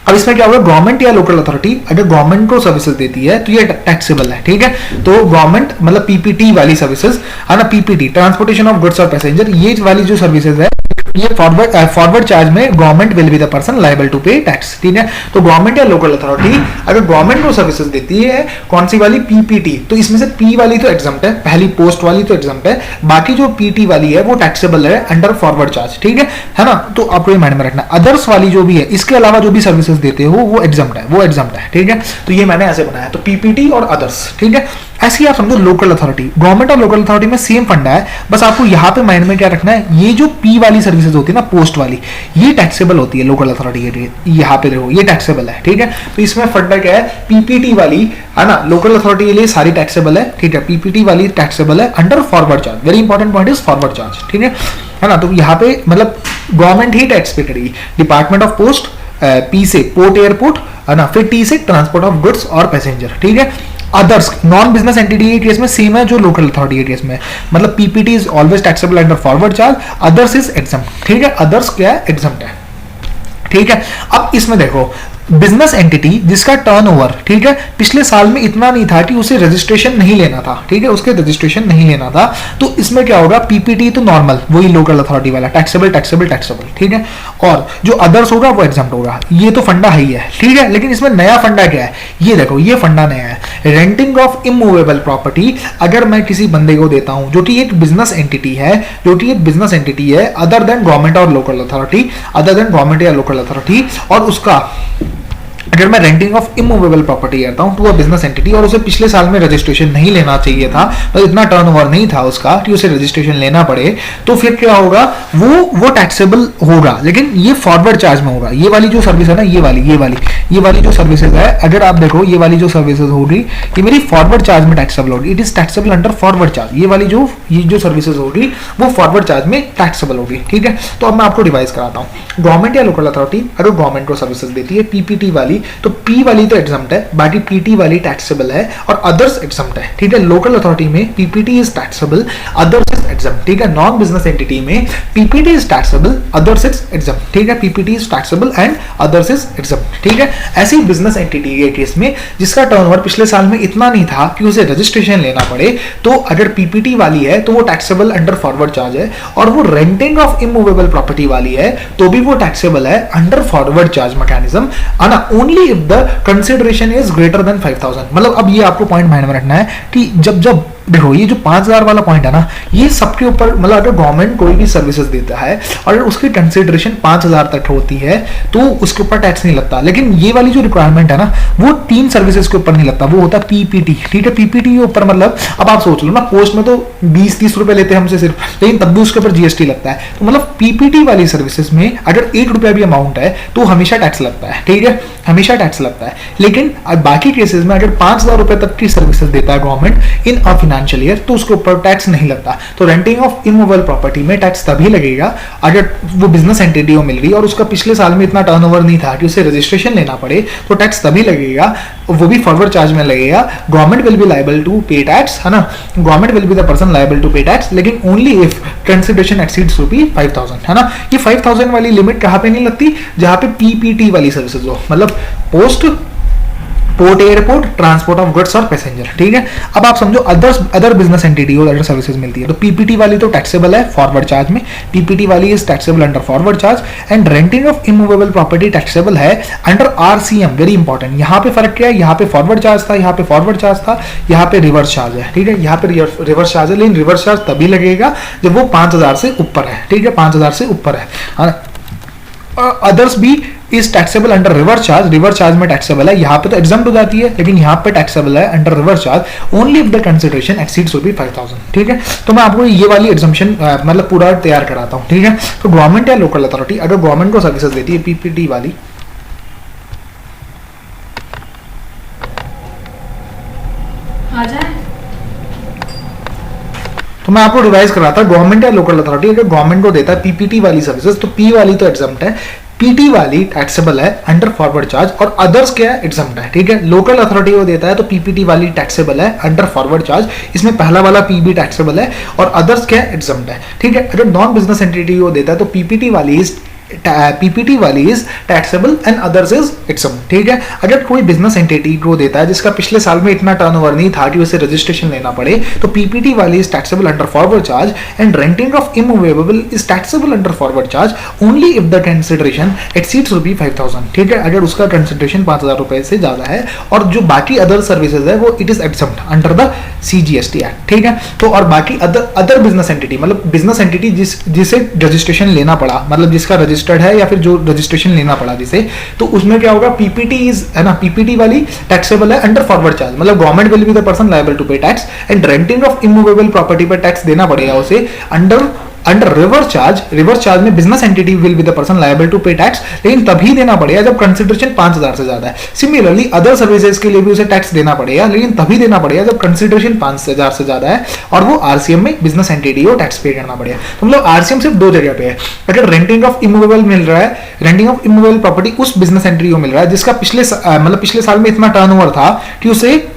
अब इसमें क्या होगा, गवर्नमेंट या लोकल अथॉरिटी अगर गवर्नमेंट को सर्विसेज देती है तो ये टैक्सेबल है, ठीक है। तो गवर्नमेंट मतलब पीपीटी वाली सर्विसेज, है ना, पीपीटी ट्रांसपोर्टेशन ऑफ गुड्स और पैसेंजर, ये वाली जो सर्विसेज है ये फॉरवर्ड चार्ज में government will be the person liable to pay tax, ठीक है। तो गवर्नमेंट या लोकल अथॉरिटी अगर गवर्नमेंट को सर्विसेज देती है, कौन सी वाली? पीपीटी, तो इसमें से पी वाली तो एग्जम्प्ट है, पहली पोस्ट वाली तो एग्जम्प्ट है, बाकी जो पीटी वाली है वो टैक्सेबल है अंडर फॉरवर्ड चार्ज, ठीक है ना। तो आपको ये माइंड में रखना। अदर्स वाली जो भी है, इसके अलावा जो भी सर्विसेज देते हो वो एग्जम्प्ट है, वो एग्जम्प्ट है, ठीक है। तो ये मैंने ऐसे बनाया, तो पीपीटी और अदर्स, ठीक है। ऐसे ही आप समझो लोकल अथॉरिटी, गवर्नमेंट और लोकल अथॉरिटी में सेम फंडा है, बस आपको यहाँ पे माइंड में क्या रखना है, ये जो पी वाली सर्विसेज होती है ना, पोस्ट वाली, ये टैक्सेबल होती है लोकल अथॉरिटी के लिए। यहाँ पे देखो ये टैक्सेबल है, ठीक है। तो इसमें फंडा क्या है? पीपीटी वाली, है ना, लोकल अथॉरिटी के लिए सारी टैक्सेबल है, ठीक है। पीपीटी वाली टैक्सेबल है under forward charge, very important point is forward charge, ठीक है ना। तो यहाँ पे मतलब गवर्नमेंट ही टैक्स पे करेगी। डिपार्टमेंट ऑफ पोस्ट, पी से पोर्ट एयरपोर्ट, है ना, फिर टी से ट्रांसपोर्ट ऑफ गुड्स और पैसेंजर, ठीक है। अदर्स नॉन बिजनेस एंटिटी के केस में सेम है जो लोकल अथॉरिटी के केस में, मतलब PPT is always taxable under forward charge, others is exempt, ठीक है। अदर्स क्या है? एग्जम्प्ट है, ठीक है। अब इसमें देखो बिजनेस एंटिटी जिसका टर्नओवर, ठीक है, पिछले साल में इतना नहीं था कि उसे रजिस्ट्रेशन नहीं लेना था, ठीक है, उसके रजिस्ट्रेशन नहीं लेना था, तो इसमें क्या होगा? पीपीटी तो नॉर्मल वही लोकल अथॉरिटी वाला टैक्सेबल टैक्सेबल टैक्सेबल, ठीक है। और जो अदर्स होगा वो एग्जम्प्ट होगा। ये तो फंडा ही है, ठीक है। लेकिन इसमें नया फंडा क्या है? ये देखो, ये फंडा नया है, रेंटिंग ऑफ इमूवेबल प्रॉपर्टी। अगर मैं किसी बंदे को देता हूं जो कि एक बिजनेस एंटिटी है, अदर देन गवर्नमेंट और local authority, other than government या लोकल अथॉरिटी, और उसका अगर मैं रेंटिंग ऑफ इमूवेबल प्रॉपर्टी करता हूं तो वो बिजनेस एंटिटी और उसे पिछले साल में रजिस्ट्रेशन नहीं लेना चाहिए था, मतलब इतना टर्नओवर नहीं था उसका कि उसे रजिस्ट्रेशन लेना पड़े, तो फिर क्या होगा? वो टैक्सेबल होगा, लेकिन ये फॉरवर्ड चार्ज में होगा। ये वाली जो सर्विस है ना, ये वाली जो सर्विसेज है, अगर आप देखो ये वाली जो सर्विसेज होगी ये मेरी फॉरवर्ड चार्ज में टैक्सेबल होगी, it is taxable under forward charge. ये जो सर्विसेज होगी वो फॉरवर्ड चार्ज में टैक्सेबल होगी, ठीक है। तो अब मैं आपको रिवाइज कराता हूँ। गवर्नमेंट या लोकल अथॉरिटी अगर गवर्नमेंट को सर्विसेज देती है पीपीटी वाली, तो पी वाली तो एग्जम्प्ट है, बाकी पीटी वाली टैक्सेबल है और अदर्स एग्जम्प्ट है, ठीक है। लोकल अथॉरिटी में PPT is taxable, others is exempt, ठीक है। नॉन बिजनेस एंटिटी में PPT is taxable, others is exempt, ठीक है। PPT is taxable and others is exempt, ठीक है। ऐसे ही बिजनेस एंटिटी के केस में जिसका टर्नओवर पिछले साल में इतना नहीं था कि उसे रजिस्ट्रेशन लेना पड़े, तो अगर पीपीटी वाली है तो वो टैक्सेबल अंडर फॉरवर्ड चार्ज है, और वो रेंटिंग ऑफ इमूवेबल प्रॉपर्टी वाली है तो भी वो टैक्सेबल है अंडर फॉरवर्ड चार्ज मैकेनिज्म, है ना, only if the consideration is greater than 5000। मतलब अब ये आपको पॉइंट माइंड में रखना है कि जब जब देखो ये जो 5000 वाला पॉइंट है ना, ये सबके ऊपर, मतलब अगर गवर्नमेंट कोई भी सर्विसेज देता है और उसकी कंसिडरेशन 5000 तक होती है तो उसके ऊपर टैक्स नहीं लगता। लेकिन ये वाली जो रिक्वायरमेंट है ना, वो 3 सर्विसेज के ऊपर नहीं लगता, वो होता है पीपीटी, ठीक है। पीपीटी के ऊपर मतलब अब आप सोच लो ना, पोस्ट में तो 20-30 रुपए लेते हैं हमसे सिर्फ, लेकिन तब भी उसके ऊपर जीएसटी लगता है। तो मतलब पीपीटी वाली सर्विसेज में अगर 1 रुपया भी अमाउंट है तो हमेशा टैक्स लगता है, ठीक है, हमेशा टैक्स लगता है। लेकिन बाकी केसेस में अगर 5000 रुपए तक की सर्विसेज देता है government in a financial year तो उसके ऊपर टैक्स नहीं लगता। तो रेंटिंग ऑफ इमूवेबल प्रॉपर्टी में टैक्स तभी लगेगा अगर वो बिजनेस एंटिटी को मिल रही है और उसका पिछले साल में इतना टर्नओवर नहीं था कि उसे रजिस्ट्रेशन लेना पड़े, तो टैक्स तभी लगेगा, वो भी फॉरवर्ड चार्ज में लगेगा। Government will be liable to pay tax, है ना, government will be the person liable to pay tax, लेकिन ओनली इफ कंसिडरेशन एक्सीड्स ₹5000, है ना। ये 5000 वाली लिमिट कहां पे नहीं लगती, जहां पे पीपीटी वाली सर्विसेज हो, मतलब post, port, airport, transport of goods और पैसेंजर, ठीक है। अब आप समझो अदर बिजनेस एंटिटी को अगर सर्विसेज मिलती है तो पीपीटी वाली तो टैक्सेबल है फॉरवर्ड चार्ज में, पीपीटी वाली is taxable under forward charge, and renting of immovable property taxable है अंडर आरसीएम। वेरी इंपॉर्टेंट, यहाँ पे फर्क क्या है, यहाँ पे फॉरवर्ड चार्ज था, यहाँ पे फॉरवर्ड चार्ज था, यहाँ पे रिवर्स चार्ज है, ठीक है। यहाँ पे रिवर्स चार्ज है, लेकिन रिवर्स चार्ज तभी लगेगा जब वो 5000 से ऊपर है, ठीक है, 5000 से ऊपर है। अदर्स भी is taxable under reverse charge, reverse charge में टैक्सेबल है, यहाँ पे तो एग्जाम्प्ट हो जाती है, लेकिन यहाँ पे टैक्सेबल है under reverse charge only if the consideration exceeds ₹5000, ठीक है। तो मैं आपको ये वाली एग्जाम्पशन मतलब पूरा तैयार कराता हूँ, ठीक है। तो गवर्नमेंट या लोकल अथॉरिटी अगर गवर्नमेंट को सर्विसेज देती है पीपीटी वाली, तो मैं आपको रिवाइज कराता हूं, गवर्नमेंट या लोकल अथॉरिटी अगर गवर्नमेंट को देता है पीपीटी वाली सर्विसेज तो पी वाली तो एग्जाम्प्ट है, पीटी वाली टैक्सेबल है अंडर फॉरवर्ड चार्ज, और अदर्स क्या है, एग्जाम्प्ट है, ठीक है। लोकल अथॉरिटी को देता है तो पीपीटी वाली टैक्सेबल है अंडर फॉरवर्ड चार्ज, इसमें पहला वाला पी भी टैक्सेबल है, और अदर्स क्या है, एग्जाम्प्ट है, ठीक है। अगर नॉन बिजनेस एंटिटी को देता है तो पीपीटी वाली is taxable and others is exempt, ठीक है। अगर कोई बिजनेस एंटिटी को देता है जिसका पिछले साल में इतना टर्नओवर नहीं था कि उसे रजिस्ट्रेशन लेना पड़े, तो पीपीटी वाली is taxable under forward charge, and renting of immovable is taxable under forward charge only if the consideration exceeds ₹5000, ठीक है। अगर उसका कंसिडरेशन 5000 रुपए से ज्यादा है, और जो बाकी अदर सर्विसेज है वो it is exempt under the CGST act, ठीक है। तो और बाकी अदर बिजनेस एंटिटी, मतलब बिजनेस एंटिटी जिसे रजिस्ट्रेशन लेना पड़ा, मतलब जिसका रजिस्टर्ड है या फिर जो रजिस्ट्रेशन लेना पड़ा जिसे, तो उसमें क्या होगा, पीपीटी इज, है ना, पीपीटी वाली टैक्सेबल है अंडर फॉरवर्ड चार्ज, मतलब government will be the person liable to pay tax, and renting of immovable property पर टैक्स देना पड़ेगा उसे अंडर रिवर्स चार्ज में business entity will be the person liable to pay tax, लेकिन तभी देना पड़ेगा जब कंसिडरेशन 5000 से ज्यादा है। सिमिलरली अदर सर्विसेज के लिए भी उसे टैक्स देना पड़ेगा, लेकिन तभी देना पड़ेगा जब कंसिडरेशन 5000 से ज्यादा है, और वो आरसीएम में बिजनेस एंटिटी को टैक्स पे करना पड़ेगा। तो मतलब आरसीएम सिर्फ 2 जगह पे है, अगर रेंटिंग ऑफ इमूवेबल मिल रहा है, रेंटिंग ऑफ इमूवेबल प्रॉपर्टी उस बिजनेस एंटिटी को मिल रहा है जिसका पिछले साल में इतना टर्नओवर था कि उसे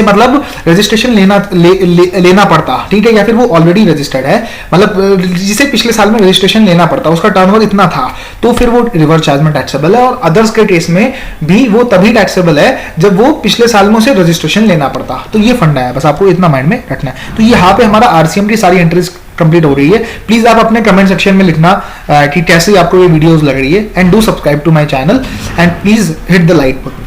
मतलब रजिस्ट्रेशन लेना पड़ता, ठीक है, या फिर वो ऑलरेडी रजिस्टर्ड है, मतलब जिसे पिछले साल में रजिस्ट्रेशन लेना पड़ता, उसका टर्नओवर इतना था, तो फिर वो रिवर्स चार्ज में टैक्सेबल है। और अदर्स के केस में भी वो तभी टैक्सेबल है जब वो पिछले साल में उसे रजिस्ट्रेशन लेना पड़ता। तो ये फंडा है, बस आपको इतना माइंड में रखना है। तो यहाँ पे हमारा आरसीएम की सारी एंट्रीज कंप्लीट हो रही है। प्लीज आप अपने कमेंट सेक्शन में लिखना कि कैसे आपको ये वीडियोस लग रही है, and do subscribe to my channel, and please hit the like button.